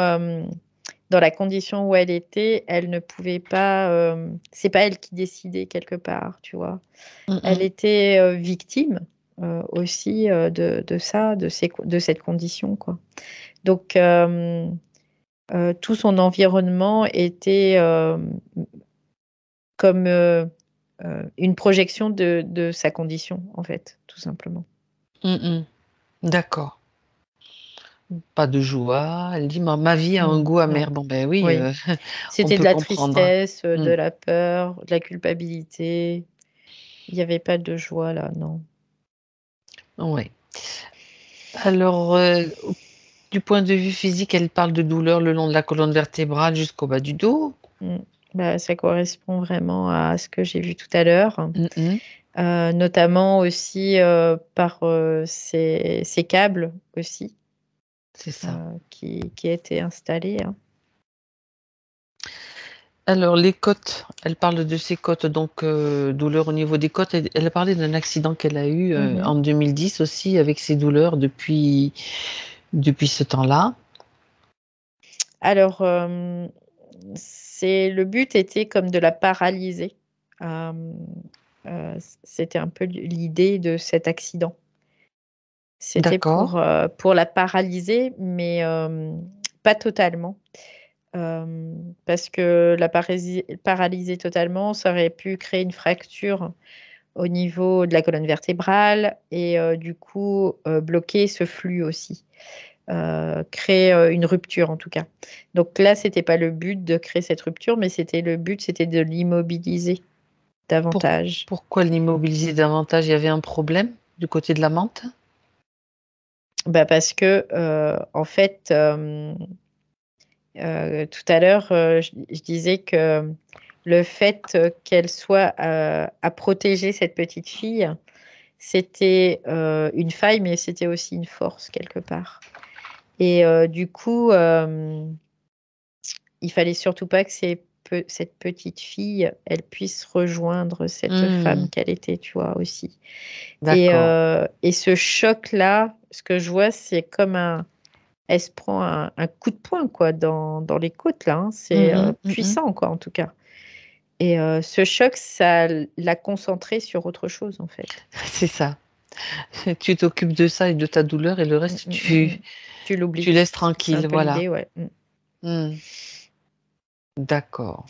dans la condition où elle était, elle ne pouvait pas. C'est pas elle qui décidait quelque part, tu vois. Mm, Elle mm, était victime aussi de ça, de cette condition, quoi. Donc, tout son environnement était comme une projection de sa condition, en fait, tout simplement. mm, mm. D'accord. Pas de joie. Elle dit, ma vie a un goût Non, amer. Bon, ben oui, oui. on C'était de peut la comprendre. tristesse, Mm. de la peur, de la culpabilité. Il n'y avait pas de joie là, non. Ouais. Alors, du point de vue physique, elle parle de douleur le long de la colonne vertébrale jusqu'au bas du dos. Mm. Bah, ça correspond vraiment à ce que j'ai vu tout à l'heure, Mm, mm. notamment aussi par ces câbles aussi C'est ça. qui étaient installés. Hein. Alors, les côtes, elle parle de ses côtes, donc douleur au niveau des côtes. Elle a parlé d'un accident qu'elle a eu Mhm. en 2010 aussi, avec ses douleurs depuis ce temps-là. Alors, le but était comme de la paralyser. Euh, C'était un peu l'idée de cet accident. C'était D'accord. pour la paralyser, mais pas totalement. Parce que la paralyser totalement, ça aurait pu créer une fracture au niveau de la colonne vertébrale et du coup bloquer ce flux aussi. créer une rupture en tout cas. Donc là, c'était pas le but de créer cette rupture, mais c'était de l'immobiliser davantage. Pourquoi l'immobiliser davantage? Il y avait un problème du côté de l'amante? Parce que, en fait, tout à l'heure, je disais que le fait, qu'elle soit, à protéger cette petite fille, c'était, une faille, mais c'était aussi une force quelque part et du coup, il fallait surtout pas que cette petite fille, elle puisse rejoindre cette femme qu'elle était, tu vois, aussi D'accord. et ce choc-là, ce que je vois, c'est comme elle se prend un coup de poing, quoi, dans les côtes, là, hein. C'est, Mmh mh. puissant, quoi, en tout cas et ce choc, ça l'a concentrée sur autre chose, en fait. C'est ça. Tu t'occupes de ça et de ta douleur et le Mmh, reste mmh, mmh, tu mmh. Tu tu l'oublies. laisses C'est un tranquille, peu voilà. l'idée, ouais. Mmh. D'accord.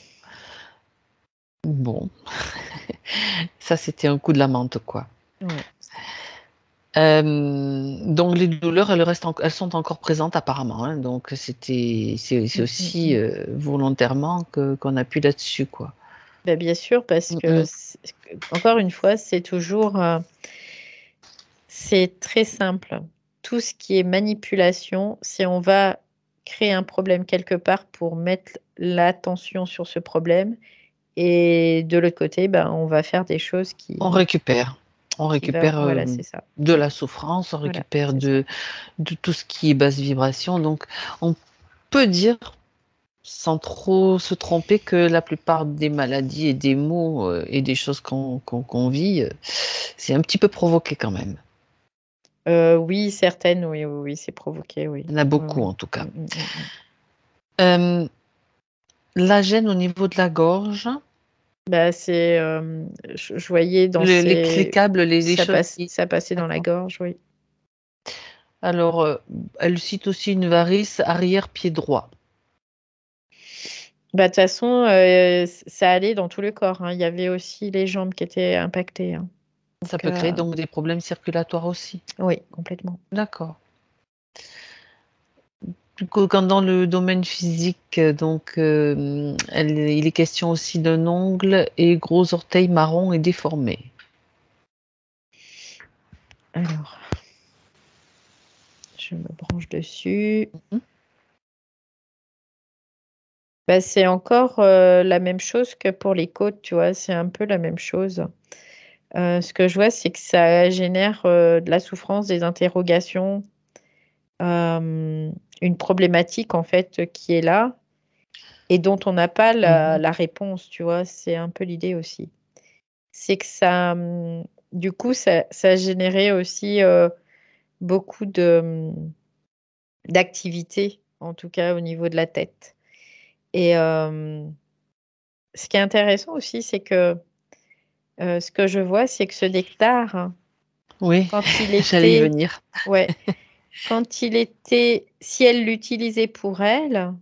Bon, ça c'était un coup de la menthe, quoi. Ouais. Donc les douleurs, elles sont encore présentes apparemment, hein, donc c'est Mmh, mmh, aussi, mmh. volontairement que qu'on appuie là-dessus, quoi. Bah, bien sûr, parce Mmh que mh. c encore une fois, c'est toujours, c'est très simple. Tout ce qui est manipulation, si on va créer un problème quelque part pour mettre l'attention sur ce problème et de l'autre côté, ben, on va faire des choses On récupère. On qui va récupère, voilà, c'est ça. de Mmh, la souffrance, on voilà, récupère c'est ça. de tout ce qui est basse vibration, donc on peut dire, sans trop se tromper, que la plupart des maladies et des maux, et des choses qu'on vit, c'est un petit peu provoqué quand même. Oui, certaines, oui, oui, oui, c'est provoqué, oui. Il y en a Ouais, beaucoup ouais. en tout cas. Mmh, mmh, mmh, mmh. Hem, la gêne au niveau de la gorge, Bah, c'est, je voyais dans les ces câbles, les choses qui ça passait dans la d'accord. gorge, oui. Alors, elle cite aussi une varice arrière pied droit. Bah, de toute façon, ça allait dans tout le corps, hein. Il y avait aussi les jambes qui étaient impactées, hein. Ça Donc, peut créer donc des problèmes circulatoires aussi. oui, complètement. D'accord. Du coup, quand dans le domaine physique, donc, il est question aussi d'un ongle et gros orteil marron et déformé. Alors, je me branche dessus. Mmh. Bah, c'est encore, la même chose que pour les côtes, tu vois? C'est un peu la même chose. Ce que je vois, c'est que ça génère, de la souffrance, des interrogations, hem, une problématique, en fait, qui est là et dont on n'a pas Mmh. la réponse, tu vois? C'est un peu l'idée aussi. C'est que ça, du coup, ça générait aussi, beaucoup d'activités, en tout cas au niveau de la tête et ce qui est intéressant aussi, c'est que, ce que je vois, c'est que ce nectar, Oui, quand il j'allais y était venir. ouais, quand il était si elle l'utilisait pour elle,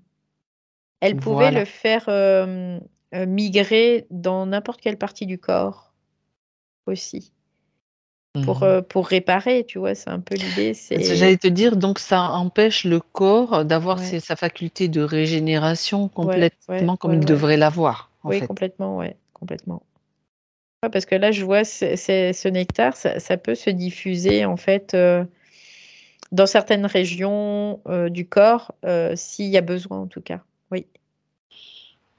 elle pouvait le Voilà. faire, migrer dans n'importe quelle partie du corps aussi Mmh. pour réparer, tu vois? C'est un peu l'idée, J'allais c'est te dire, donc ça empêche le corps d'avoir ouais, sa faculté de régénération ouais, ouais, complètement comme ouais, il ouais. devrait l'avoir, en Oui, fait. complètement, ouais, complètement. Ouais, parce que là, je vois ce nectar, ça peut se diffuser en fait, dans certaines régions, du corps, s'il y a besoin en tout cas. Oui.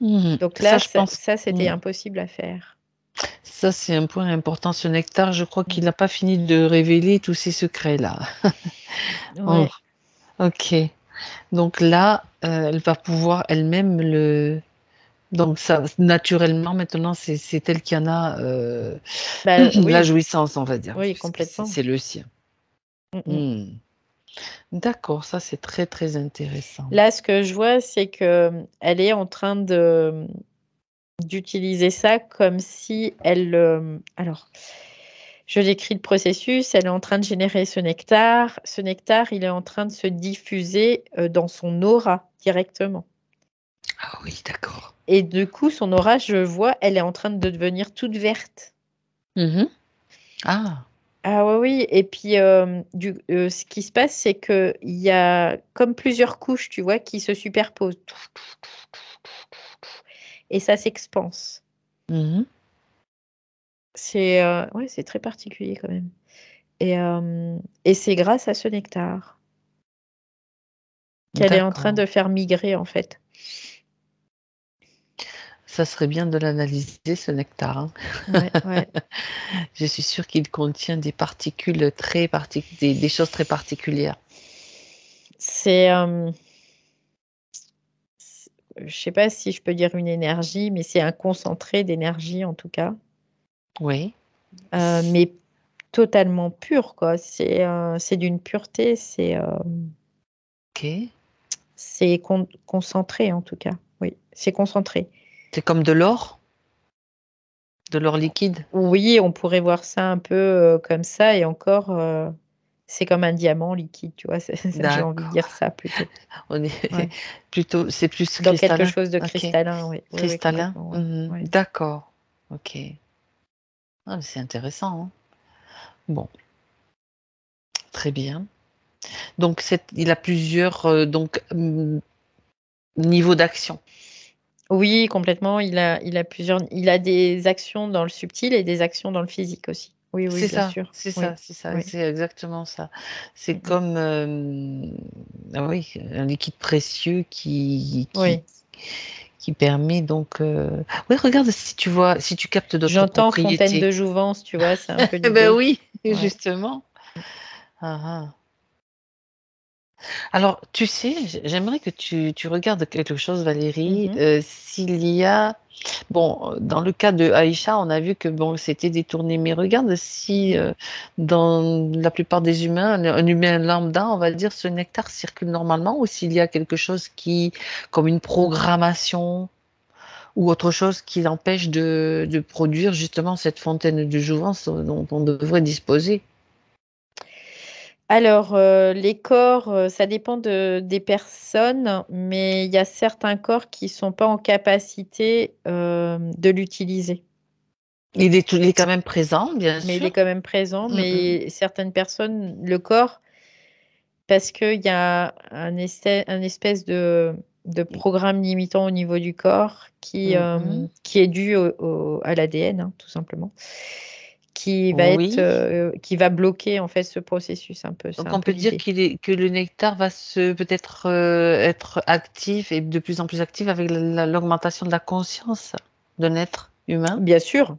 Mmh. Donc Ça, là, je pense c'était impossible à faire. ça, c'est un point important. Ce nectar, je crois Mmh. qu'il n'a pas fini de révéler tous ses secrets-là. Oh, Ouais, OK. Donc là, elle va pouvoir elle-même le donc ça naturellement maintenant c'est elle qui en a, bah, la oui, jouissance, on va dire, oui, puisque complètement. c'est le sien. Mmh mh. Mmh. D'accord, ça c'est très, très intéressant. Là, ce que je vois, c'est que, elle est en train de, d'utiliser ça comme si elle, alors, je décris le processus, elle est en train de générer ce nectar. Ce nectar, il est en train de se diffuser, dans son aura directement Ah oui, d'accord. et du coup, son aura, je vois, elle est en train de devenir toute verte. Mmh. Ah! Ah oui, oui. Et puis, ce qui se passe, c'est qu'il y a comme plusieurs couches, tu vois, qui se superposent. Et ça s'expanse. Mhm. Ouais, c'est très particulier quand même. Et c'est grâce à ce nectar qu'elle est en train D'accord. de faire migrer, en fait. Ça serait bien de l'analyser, ce nectar, hein. Ouais, ouais. Je suis sûre qu'il contient des particules des choses très particulières. C'est, je sais pas si je peux dire une énergie, mais c'est un concentré d'énergie en tout cas, Oui, mais totalement pur quoi. C'est d'une pureté, OK. c'est concentré en tout cas. Oui, c'est concentré. C'est comme de l'or? De l'or liquide? Oui, on pourrait voir ça un peu, comme ça et encore, c'est comme un diamant liquide, tu vois? J'ai envie de D'accord. dire ça plutôt. On est Ouais, plutôt c'est plus dans quelque cristallin? chose de OK. cristallin, oui. Oui, oui, Cristallin? complètement, ouais, Mmh. ouais. D'accord. OK. Ah, mais c'est intéressant, hein. Bon, très bien. Donc il a plusieurs, niveaux d'action? Oui, complètement. Il a des actions dans le subtil et des actions dans le physique aussi. Oui, oui, C'est bien ça, sûr. c'est Oui, ça, c'est ça, oui. c'est exactement ça. C'est Mmh mh. comme, ah oui, un liquide précieux Oui. qui permet donc, oui, regarde si tu captes d'autres J'entends fontaine propriétés. de jouvence, tu vois? C'est un peu Eh ben l'idée. oui, Ouais. justement. Ah ah. Alors, tu sais, j'aimerais que tu regardes quelque chose, Mmh Valérie, mh. s'il y a bon, dans le cas de Aïcha, on a vu que bon, c'était détourné, mais regarde si, dans la plupart des humains, un humain lambda, on va dire, ce nectar circule normalement ou s'il y a quelque chose qui comme une programmation ou autre chose qui l'empêche de produire justement cette fontaine de jouvence dont on devrait disposer? Alors, les corps, ça dépend des personnes, mais il y a certains corps qui sont pas en capacité, de l'utiliser. Il est quand même présent, bien Mais il est sûr. quand même présent, Mmh mh. mais certaines personnes, le corps parce qu'il y a un espèce de programme limitant au niveau du corps Mmh mh. qui est dû à l'ADN, hein, tout simplement, Oui. qui va bloquer, en fait, ce processus un peu, c'est Donc un on peu peut dire l'idée. que le nectar va peut-être, être actif et de plus en plus actif avec l'augmentation de la conscience d'un être humain? Bien sûr,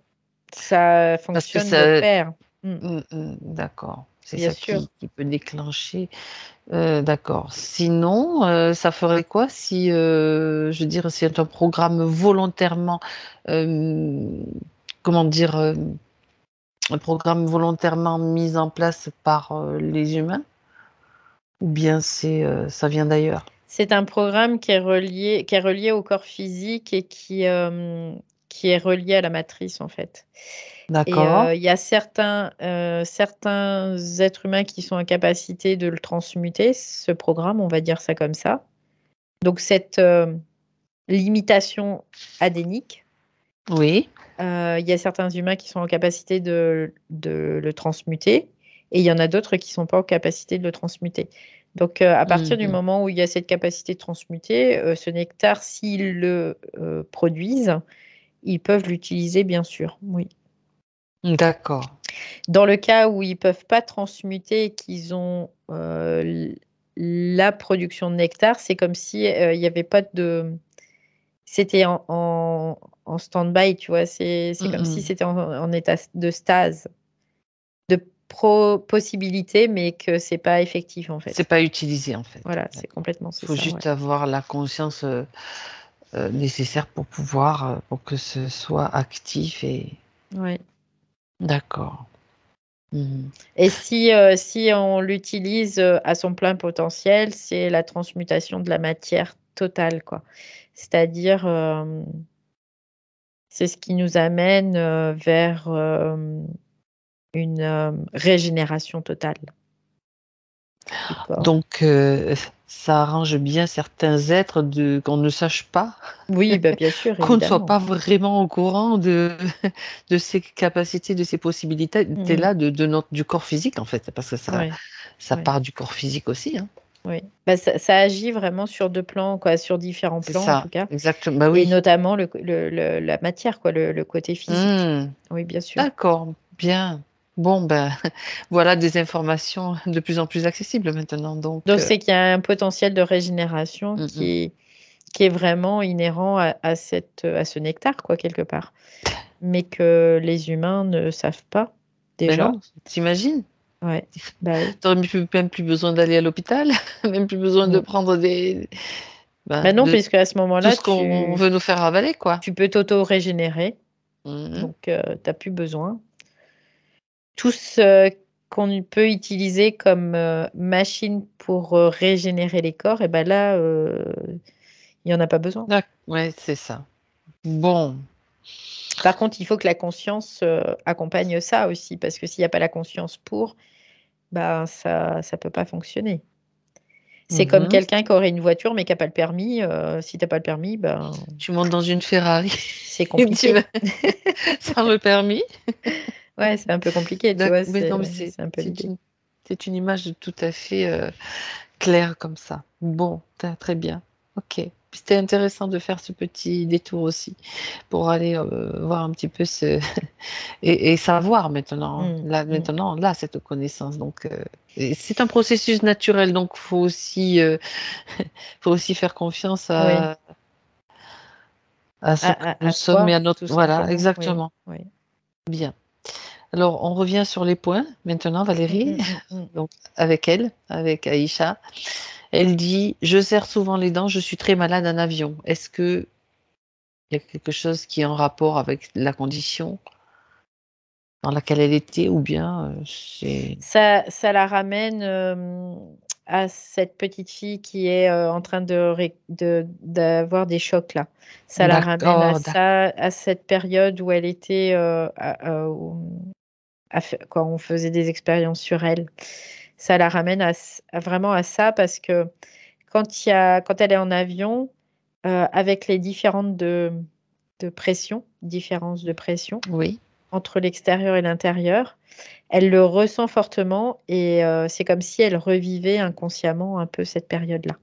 ça Parce que fonctionne de ça pair. Mmh, d'accord, c'est bien ça sûr. qui peut déclencher, d'accord. Sinon, ça ferait quoi si, je veux dire, c'est un programme volontairement, hem, comment dire? Un programme volontairement mis en place par, les humains? Ou bien ça vient d'ailleurs? C'est un programme qui est relié au corps physique et qui est relié à la matrice, en fait. Et D'accord. il y a certains êtres humains qui sont en capacité de le transmuter, ce programme, on va dire ça comme ça. Donc cette, limitation adénique, Oui. il y a certains humains qui sont en capacité de le transmuter et il y en a d'autres qui sont pas en capacité de le transmuter. Donc à Mmh partir du mh. moment où il y a cette capacité de transmuter, ce nectar, s'ils le, produisent, ils peuvent l'utiliser bien sûr, oui. D'accord. Dans le cas où ils peuvent pas transmuter et qu'ils ont, la production de nectar, c'est comme si, il y avait pas de c'était en stand-by, tu vois? C'est Mmh comme si mh. c'était en état de stase, de possibilité, mais que c'est pas effectif, en C'est fait. pas utilisé en fait. Voilà, D'accord. c'est Faut ça, ouais. juste avoir la conscience, nécessaire pour pouvoir, pour que ce soit actif et Ouais d'accord. Mmh mh. et si on l'utilise, à son plein potentiel, c'est la transmutation de la matière totale, quoi. C'est-à-dire, c'est ce qui nous amène, vers, une, régénération totale. support. Donc, ça arrange bien certains êtres qu'on ne sache pas, Oui, bah, bien sûr, qu'on ne soit évidemment. pas vraiment au courant de de ses capacités, de ses possibilités Mmh mh. là, de notre du corps physique, en fait, parce que Ouais, ça ouais, part du corps physique aussi, hein. oui. Bah, ça agit vraiment sur 2 plans, quoi, sur différents C'est plans en ça, tout cas exactement. Bah, et oui. notamment le la matière quoi, le côté physique. Mmh. Oui, bien sûr. D'accord, bien. Bon, ben, voilà des informations de plus en plus accessibles maintenant, donc Donc c'est qu'il y a un potentiel de régénération mmh mh. qui est vraiment inhérent à ce nectar quoi, quelque part. Mais que les humains ne savent pas, Mais déjà. non, tu imagines? Ouais, bah, oui. Tu aurais même plus besoin d'aller à l'hôpital, même plus besoin de Mmh. prendre Bah, non, de puisque à ce tout moment-là, ce qu'on veut nous faire avaler, quoi. tu peux t'auto-régénérer, Mmh mh. donc tu as plus besoin. Tout ce qu'on peut utiliser comme, machine pour, régénérer les corps et bah, là, il y en a pas besoin. Ouais, c'est ça. Bon, Par contre, il faut que la conscience, accompagne ça aussi, parce que s'il y a pas la conscience pour, bah, ça peut pas fonctionner. C'est mmh comme mh. quelqu'un qui aurait une voiture mais qui a pas le permis, si tu as pas le permis, ben, Tu montes dans une Ferrari c'est et tu vas compliqué. sans le permis. Ouais, c'est un peu compliqué, tu vois? Mais non, mais C'est un peu l'idée. c'est une image tout à fait, claire comme ça. Bon, très bien. OK. C'était intéressant de faire ce petit détour aussi pour aller, voir un petit peu ce et savoir maintenant, Mmh, là mmh. maintenant, là, cette connaissance donc et c'est un processus naturel donc faut aussi faire confiance Oui, à ce que nous à sommes et soi, à notre tout voilà, simplement. Oui, exactement, oui. bien. Alors on revient sur les points maintenant Mmh, Valérie, mmh, mmh, mmh. donc avec elle, avec Aïcha. Elle dit: «Je serre souvent les dents, je suis très malade en avion». Est-ce qu'il y a quelque chose qui est en rapport avec la condition dans laquelle elle était ou bien, c'est Ça la ramène, à cette petite fille qui est, en train d'avoir des chocs là. Ça la ramène à d'accord, ça, à cette période où elle était, quand on faisait des expériences sur elle. Ça la ramène vraiment à ça parce que quand elle est en avion, avec les différences de pression oui, entre l'extérieur et l'intérieur, elle le ressent fortement et c'est comme si elle revivait inconsciemment un peu cette période-là.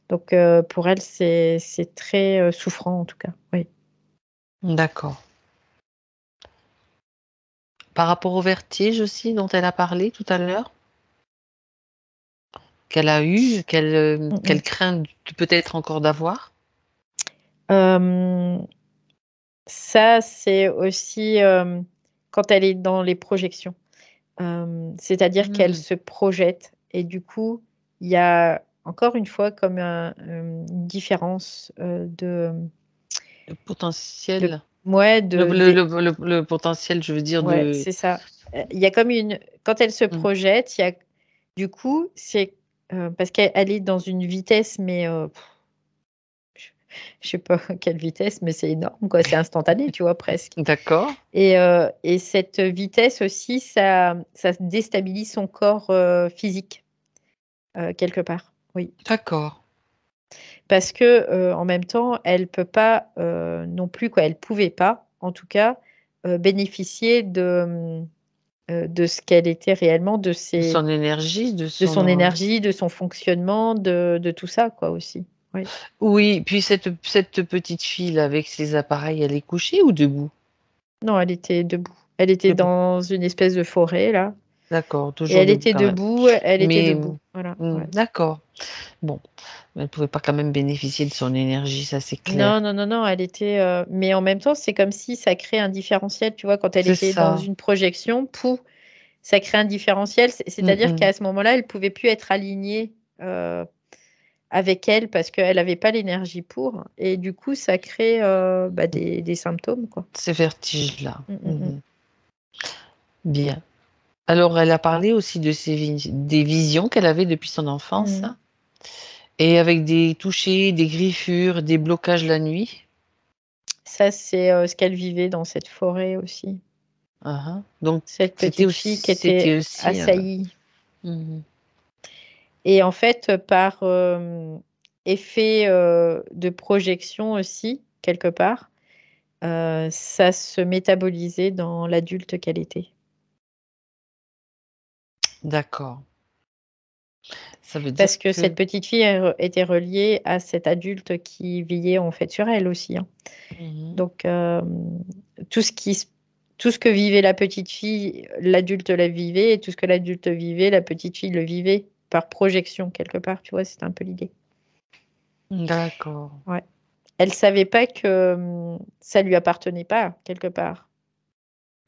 Donc pour elle, c'est très, souffrant en tout cas, oui. d'accord. Par rapport au vertige aussi dont elle a parlé tout à l'heure, qu'elle a eu, Mmh qu'elle mh. craint peut-être encore d'avoir? Hem, Ça, c'est aussi, quand elle est dans les projections. C'est-à-dire qu'elle Mmh, se projette et du coup, il y a encore une fois comme une différence, le de potentiel, ouais, le potentiel, je veux dire ouais, de c'est ça. Il y a comme une quand elle se mmh, projette, il y a du coup, c'est, parce qu'elle est dans une vitesse, mais je sais pas quelle vitesse, mais c'est énorme quoi, c'est instantané, tu vois? Presque d'accord, et cette vitesse aussi, ça déstabilise son corps, physique, quelque part. Oui. d'accord. Parce que, en même temps, elle peut pas, non plus quoi, elle pouvait pas, en tout cas, bénéficier de ce qu'elle était réellement, De son énergie, de de son son énergie, de son fonctionnement, de tout ça quoi aussi. Oui. oui, puis cette petite fille-là avec ses appareils, elle est couchée ou debout? Non, elle était debout. Elle était Debout. dans une espèce de forêt là D'accord, et toujours debout quand même. elle était Mais debout. Voilà, ouais. d'accord. Bon, mais elle pouvait pas quand même bénéficier de son énergie, ça c'est clair. Non, non, non, non, elle était, mais en même temps, c'est comme si ça crée un différentiel, tu vois? Quand elle C'est était dans ça. une projection, pouf, ça crée un différentiel. Mmh C'est-à-dire mh. qu'à ce moment-là, elle pouvait plus être alignée, heu, avec elle parce qu'elle avait pas l'énergie pour et du coup, ça crée, bah, des symptômes, quoi. Ces vertiges-là. Mmh, mmh mh. Mmh. Bien. Alors elle a parlé aussi de des visions qu'elle avait depuis son enfance Mmh. et avec des touchés, des griffures, des blocages la nuit. Ça, c'est, ce qu'elle vivait dans cette forêt aussi. Hein, hein. Donc Cette petite fille qui était c'était aussi, assaillie. mmh Et en fait, par effet de projection aussi, quelque part, ça se métabolisait dans l'adulte qu'elle était. D'accord. Ça veut dire Parce que cette que petite fille, était reliée à cet adulte qui veillait en fait sur elle aussi, hein. mmh Donc, tout ce qui s tout ce que vivait la petite fille, l'adulte la vivait et tout ce que l'adulte vivait, la petite fille le vivait par projection quelque part, tu vois? C'était un peu l'idée. d'accord. Ouais. Elle savait pas que, ça lui appartenait pas quelque part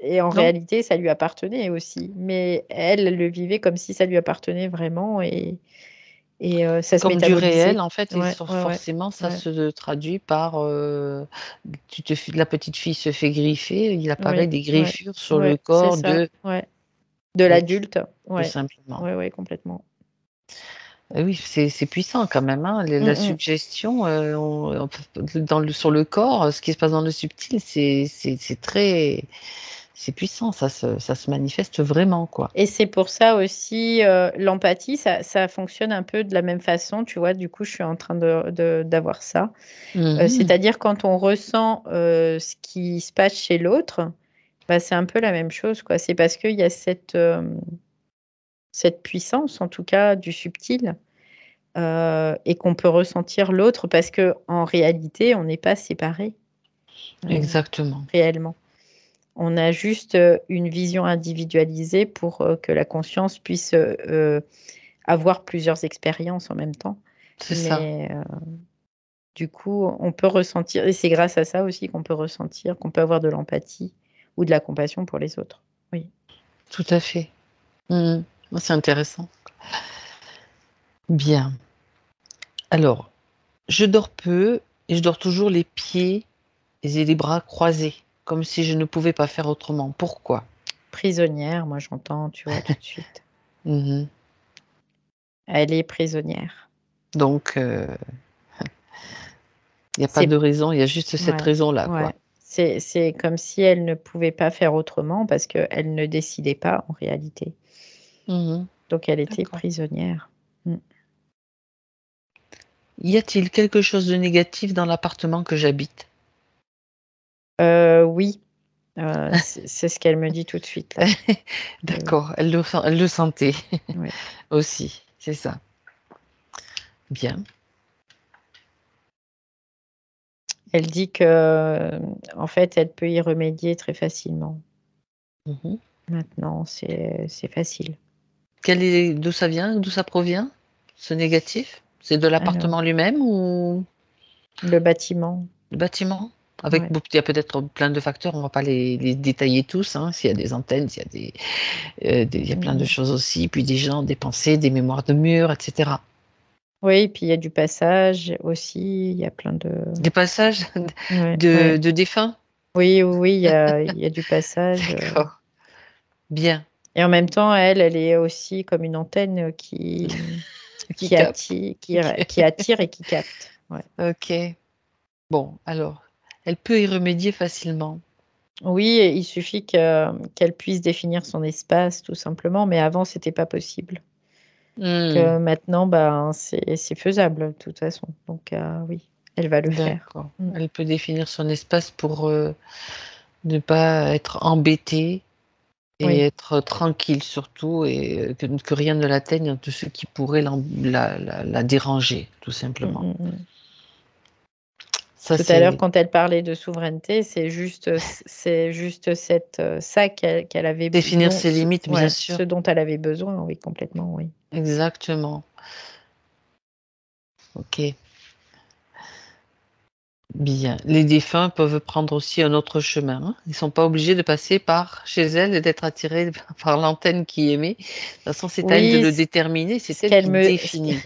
et en Non? réalité, ça lui appartenait aussi, mais elle, elle le vivait comme si ça lui appartenait vraiment et ça C'est se comme du réel, métabolisait. en fait, et Ouais, ouais, ouais, forcément, ça ouais. se traduit par, la petite fille se fait griffer, il apparaît Oui, des ouais, griffures sur le ouais, c'est corps ça, de ouais. De X, l'adulte, tout ouais. simplement. Ouais, ouais, complètement. Et oui, c'est puissant quand même, hein, la Mmh mh. suggestion, on peut sur le corps, ce qui se passe dans le subtil, c'est très c'est puissant, ça se manifeste vraiment, quoi. Et c'est pour ça aussi, l'empathie, ça fonctionne un peu de la même façon, tu vois? Du coup, je suis en train d'avoir ça. Mmh. C'est-à-dire quand on ressent, ce qui se passe chez l'autre, bah, c'est un peu la même chose, quoi. C'est parce qu'il y a cette puissance, en tout cas, du subtil, et qu'on peut ressentir l'autre parce qu'en réalité, on n'est pas séparés, Exactement. réellement. On a juste, une vision individualisée pour, que la conscience puisse, avoir plusieurs expériences en même temps. C'est ça. Mais, du coup, on peut ressentir et c'est grâce à ça aussi qu'on peut ressentir, qu'on peut avoir de l'empathie ou de la compassion pour les autres. Oui. Tout à fait. Mmh. Oh, c'est intéressant. Bien. Alors, je dors peu et je dors toujours les pieds et les bras croisés, comme si je ne pouvais pas faire autrement. Pourquoi? Prisonnière, moi j'entends, tu vois, tout de suite. Mmh. Elle est prisonnière. Donc il y a pas de C'est raison, il y a juste cette ouais, raison-là, ouais. quoi. C'est comme si elle ne pouvait pas faire autrement parce qu'elle ne décidait pas en réalité. Mmh. Donc elle était D'accord. prisonnière. Mmh. Y a-t-il quelque chose de négatif dans l'appartement que j'habite? Oui, c'est ce qu'elle me dit tout de suite là. Oui, D'accord, elle le sentait oui. aussi, c'est ça. Bien. Elle dit que, en fait, elle peut y remédier très facilement. Mmh. Maintenant, c'est facile. D'où ça vient? D'où ça provient, ce négatif? C'est de Alors, l'appartement lui-même ou le bâtiment, le bâtiment? Avec ouais. il y a peut-être plein de facteurs, on va pas les détailler tous, hein, s'il y a des antennes, s'il y a il y a Mmh plein de mh. choses aussi, puis des gens, des pensées, des mémoires de murs, et cetera. Oui, puis il y a du passage aussi, il y a plein de Des passages ouais, ouais. de défunts? Oui, oui, oui, il y a du passage, D'accord, bien. et en même temps, elle est aussi comme une antenne, Qui capte? OK. qui attire et qui capte. Ouais. OK. Bon, alors, elle peut y remédier facilement. Oui, il suffit qu'elle puisse définir son espace tout simplement, mais avant c'était pas possible. Mmh, Que maintenant, ben, c'est faisable de toute façon, donc oui, elle va le faire. d'accord. Mmh. Elle peut définir son espace pour, ne pas être embêtée et Oui. être tranquille surtout, et que rien ne l'atteigne de ce qui pourrait la déranger, tout Mmh, simplement. mmh mh. Ça, Tout à l'heure, c'est quand elle parlait de souveraineté, c'est juste ça qu'elle avait définir dont ses limites, bien ce sûr. dont elle avait besoin, oui, complètement, oui. Exactement. OK, bien. Les défunts peuvent prendre aussi un autre chemin, hein. Ils sont pas obligés de passer par chez elle et d'être attirés par l'antenne qui émet. De toute façon, c'est à elle de Oui, le déterminer, ce c'est elle qu'elle qui me définit.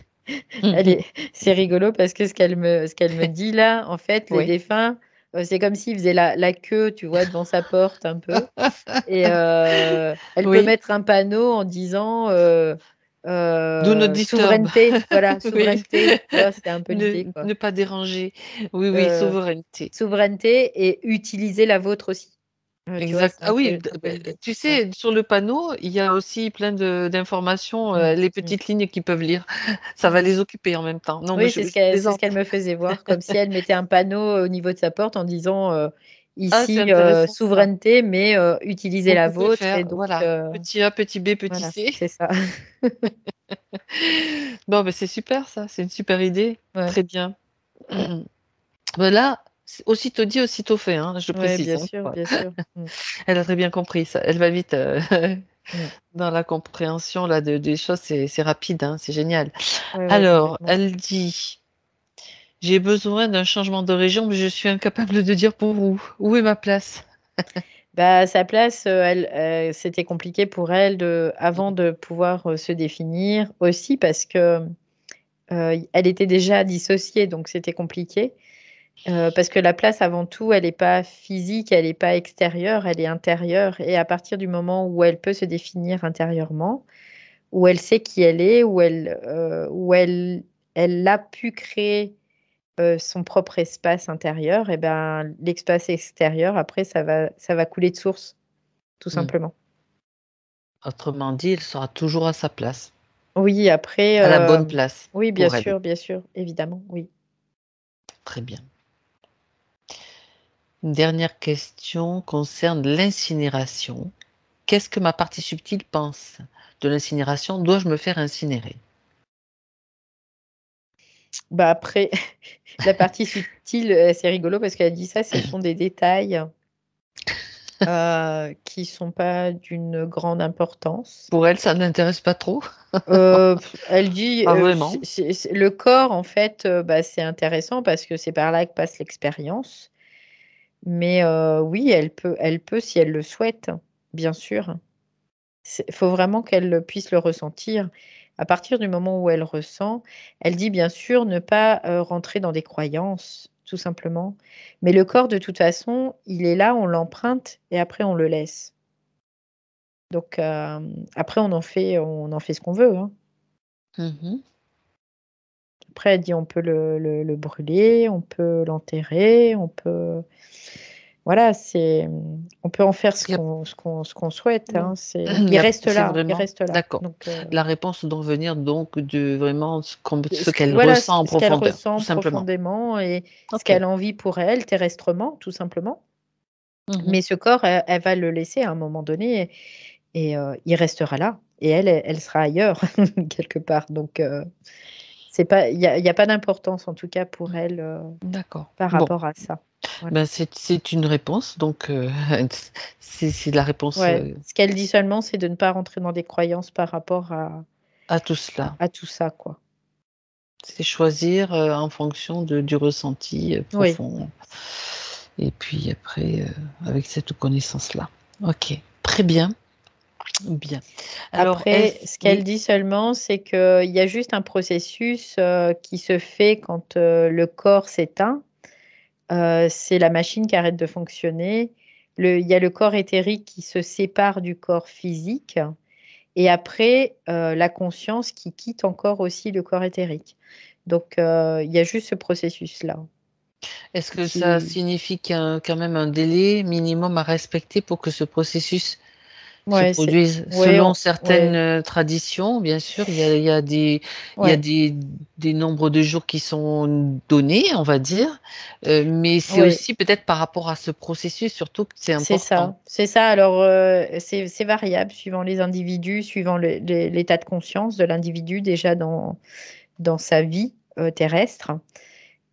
elle est c'est rigolo parce que ce qu'elle me dit là, en fait, les Oui. défunts, c'est comme s'ils faisaient la queue, tu vois, devant sa porte un peu. Et elle peut Oui, mettre un panneau en disant, do not disturb. «Souveraineté», voilà, Oui, «souveraineté», tu vois? C'était un peu l'idée, quoi. ne pas déranger. Oui, oui, Heu, souveraineté. souveraineté et utiliser la vôtre aussi. Tu vois, Exact. c'est Ah oui, un peu l'idée. tu Ouais. sais, sur le panneau, il y a aussi plein d'informations, Mmh, les mmh, petites lignes qu'ils peuvent lire. Ça va mmh. les occuper en même temps. Non, mais Oui, je c'est ce plaisante. qu'elle me faisait voir, comme si elle mettait un panneau au niveau de sa porte en disant, Ah, c'est «Ici, intéressant ça. souveraineté, mais utilisez Vous la pouvez vôtre» faire, et donc voilà, petit A, petit B, petit voilà, C. c'est ça. Non, mais c'est super ça, c'est une super idée. Ouais, Très bien. Bah, là, c'est aussitôt dit, aussitôt fait, hein, je ouais, précise, hein. bien sûr. Mmh, Elle a très bien compris ça. Elle va vite, mmh. dans la compréhension là de des choses, c'est rapide, hein, c'est génial. Ouais, ouais, Alors, complètement. elle dit: «J'ai besoin d'un changement de région, mais je suis incapable de dire pour où. Où est ma place?» Bah, à sa place, c'était compliqué pour elle avant de pouvoir, se définir aussi parce que, elle était déjà dissociée, donc c'était compliqué. Parce que la place avant tout, elle est pas physique, elle est pas extérieure, elle est intérieure et à partir du moment où elle peut se définir intérieurement, où elle sait qui elle est, où elle a pu créer, son propre espace intérieur et ben, l'espace extérieur après ça va couler de source, tout Mmh. simplement. Autrement dit, elle sera toujours à sa place, Oui, après, à la bonne place oui, pour elle. bien sûr, évidemment, oui. Très bien. Une dernière question concerne l'incinération. Qu'est-ce que ma partie subtile pense de l'incinération? Dois-je me faire incinérer? Bah, après la partie subtile, c'est rigolo parce qu'elle dit ça, ce sont des détails, qui sont pas d'une grande importance. Pour elle, ça ne l'intéresse pas trop? Elle dit, Pas vraiment? c'est le corps en fait, bah, c'est intéressant parce que c'est par là que passe l'expérience. Mais oui, elle peut si elle le souhaite, bien sûr. Il faut vraiment qu'elle puisse le ressentir. À partir du moment où elle ressent, elle dit bien sûr ne pas, rentrer dans des croyances, tout simplement. Mais le corps de toute façon, il est là, on l'emprunte et après on le laisse. Donc après on en fait ce qu'on veut, hein. Mmh. Après elle dit on peut le brûler, on peut l'enterrer, on peut voilà, on peut en faire ce Il y a qu'on souhaite, Mmh. hein. Il Il y a reste c'est là, il vraiment reste là. d'accord. Donc La réponse doit venir donc de vraiment ce ce que qu'elle voilà, ressent en ce qu'elle profondeur, tout ressent simplement. profondément et ce OK. qu'elle a envie pour elle, terrestrement, tout simplement. Mmh. Mais ce corps, elle va le laisser à un moment donné et il restera là et elle sera ailleurs quelque part. Donc c'est pas il y a pas d'importance en tout cas pour Mmh. elle, D'accord. par Bon, rapport à ça. Voilà. ben, c'est une réponse donc c'est la réponse, Ouais, ce qu'elle dit seulement, c'est de ne pas rentrer dans des croyances par rapport à à tout à cela. à tout ça, quoi. C'est choisir, en fonction du ressenti, Oui. profond et puis après, avec cette connaissance-là. OK, très bien, bien. Alors Après, est-ce ce qu'elle oui, dit seulement, c'est qu'il y a juste un processus, qui se fait quand, le corps s'éteint. C'est la machine qui arrête de fonctionner. Il y a le corps éthérique qui se sépare du corps physique et après, la conscience qui quitte encore aussi le corps éthérique. Donc, il y a juste ce processus-là est-ce que ça qui signifie qu'il y a quand même un délai minimum à respecter pour que ce processus se ouais, produise? ouais, Selon certaines, ouais, traditions, bien sûr, il y a ouais, des nombres de jours qui sont donnés, on va dire, mais c'est ouais. aussi peut-être par rapport à ce processus surtout que c'est C'est important. ça, c'est ça. Alors, c'est variable suivant les individus, suivant l'état de conscience de l'individu déjà dans sa vie, terrestre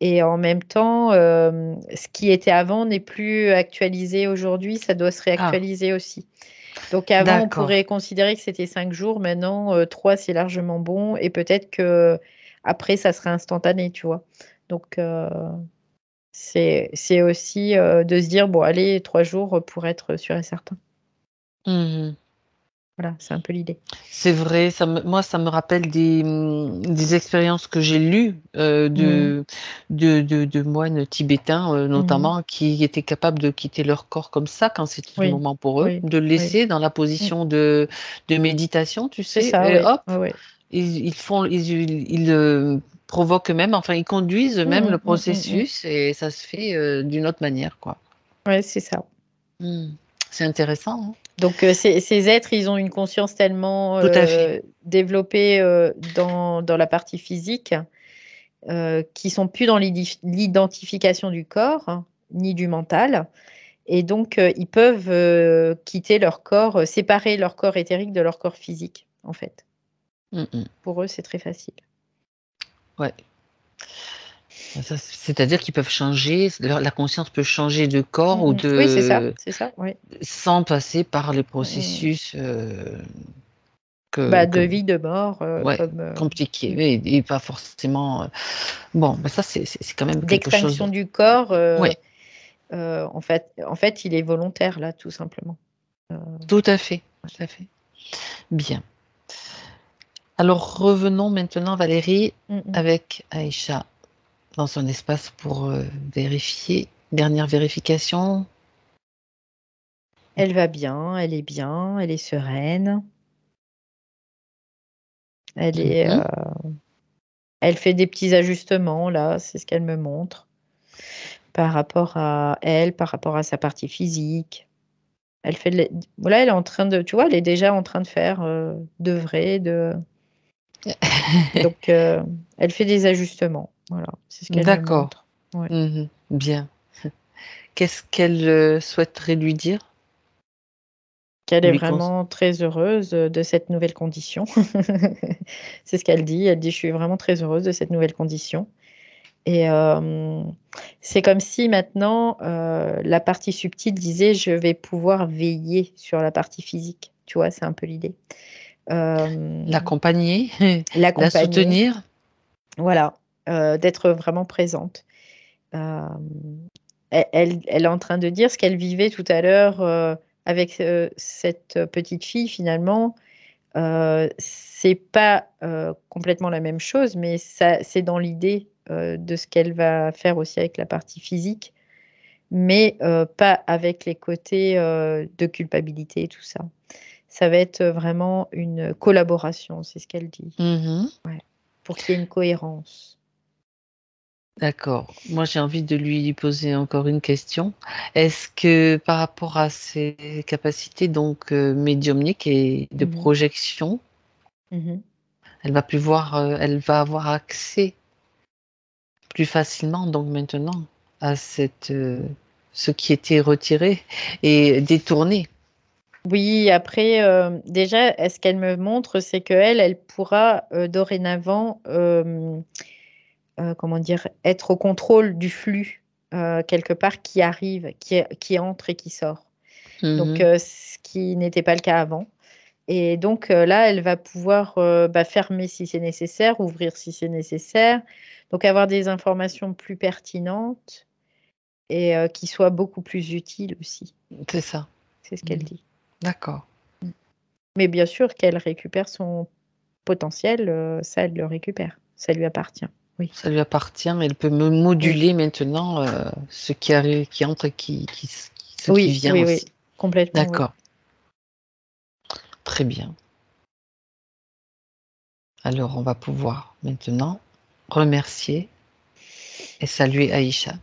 et en même temps, ce qui était avant n'est plus actualisé aujourd'hui, ça doit se Ah, réactualiser aussi. Donc avant, on d'accord. pourrait considérer que c'était 5 jours, maintenant, 3 c'est largement bon et peut-être qu'après ça serait instantané, tu vois? Donc c'est aussi, de se dire: «Bon allez 3 jours, pour être sûr et certain». Mmh. Voilà, c'est un peu l'idée. C'est vrai, ça me rappelle des expériences que j'ai lues, Mmh. de moines tibétains, Mmh. notamment, qui étaient capables de quitter leur corps comme ça quand c'était le Oui, moment pour eux, oui, de le oui. laisser dans la Mmh. position de méditation, tu C'est sais? ça, Et oui. hop, Ouais, ouais. ils provoquent eux-mêmes, enfin, ils conduisent Mmh eux-mêmes le mh, mmh, mmh mh. processus et ça se fait, d'une autre manière, quoi. Ouais, c'est ça. Mmh. C'est intéressant, hein. Donc ces êtres, ils ont une conscience tellement Tout à fait. développée dans la partie physique qui sont plus dans l'identification du corps, hein, ni du mental. Et donc, ils peuvent quitter leur corps, séparer leur corps éthérique de leur corps physique, en fait. Mmh mh. Pour eux, c'est très facile. Ouais. Bah, ça, c'est-à-dire qu'ils peuvent changer, la conscience peut changer de corps ou Oui, c'est ça, oui. sans passer par les Mmh mh. processus, Bah, que de vie, de mort, ouais, comme, compliqués, oui et pas forcément, bon, bah, ça c'est quand même quelque chose d'extinction du corps, ouais, en fait, il est volontaire, là, tout simplement. Heu, tout à fait. Bien. Alors revenons maintenant Valérie mmh mh. avec Aïcha dans son espace pour, vérifier. Dernière vérification. Elle va bien, elle est bien, elle est sereine. Elle Mmh est, mh. elle fait des petits ajustements, là, c'est ce qu'elle me montre, par rapport à elle, par rapport à sa partie physique. Elle fait de l'é voilà, elle est en train de tu vois, elle est déjà en train de faire, d'œuvrer, donc elle fait des ajustements, voilà, c'est ce qu'elle me D'accord. montre. Ouais. Mmh. Bien. Qu'est-ce qu'elle, souhaiterait lui dire? Qu'elle est Lui cons vraiment très heureuse, de cette nouvelle condition. C'est ce qu'elle dit. Elle dit: «Je suis vraiment très heureuse de cette nouvelle condition» et c'est comme si maintenant, la partie subtile disait: «Je vais pouvoir veiller sur la partie physique». Tu vois? C'est un peu l'idée. Hem, l'accompagner, la L'accompagner, soutenir? voilà, d'être vraiment présente. Hem, elle est en train de dire ce qu'elle vivait tout à l'heure, avec, cette petite fille finalement. C'est pas, complètement la même chose, mais ça c'est dans l'idée, de ce qu'elle va faire aussi avec la partie physique, mais pas avec les côtés, de culpabilité et tout ça. Ça va être, vraiment une collaboration, c'est ce qu'elle dit. Mmh. Ouais, pour qu'il y ait une cohérence. D'accord. Moi, j'ai envie de lui poser encore une question. Est-ce que par rapport à ses capacités donc, médiumniques et de Mmh mh. projection, Mmh. elle va avoir accès plus facilement donc maintenant à ce qui était retiré et détourné? Oui, après, déjà, ce qu'elle me montre, c'est qu'elle, elle pourra, dorénavant, comment dire? Être au contrôle du flux, quelque part qui arrive, qui entre et qui sort. Donc Mmh. ce qui n'était pas le cas avant et donc là, elle va pouvoir, bah, fermer si c'est nécessaire, ouvrir si c'est nécessaire. Donc avoir des informations plus pertinentes et qui soient beaucoup plus utiles aussi. C'est ça. C'est ce qu'elle Mmh. dit. D'accord. Mmh. Mais bien sûr qu'elle récupère son potentiel, ça, elle le récupère. Ça lui appartient. Oui. Ça lui appartient, elle peut me Oui. moduler maintenant, ce qui arrive, qui entre, ce qui Oui, vient oui, oui. aussi. Complètement, oui. D'accord, très bien. Alors on va pouvoir maintenant remercier et saluer Aïcha.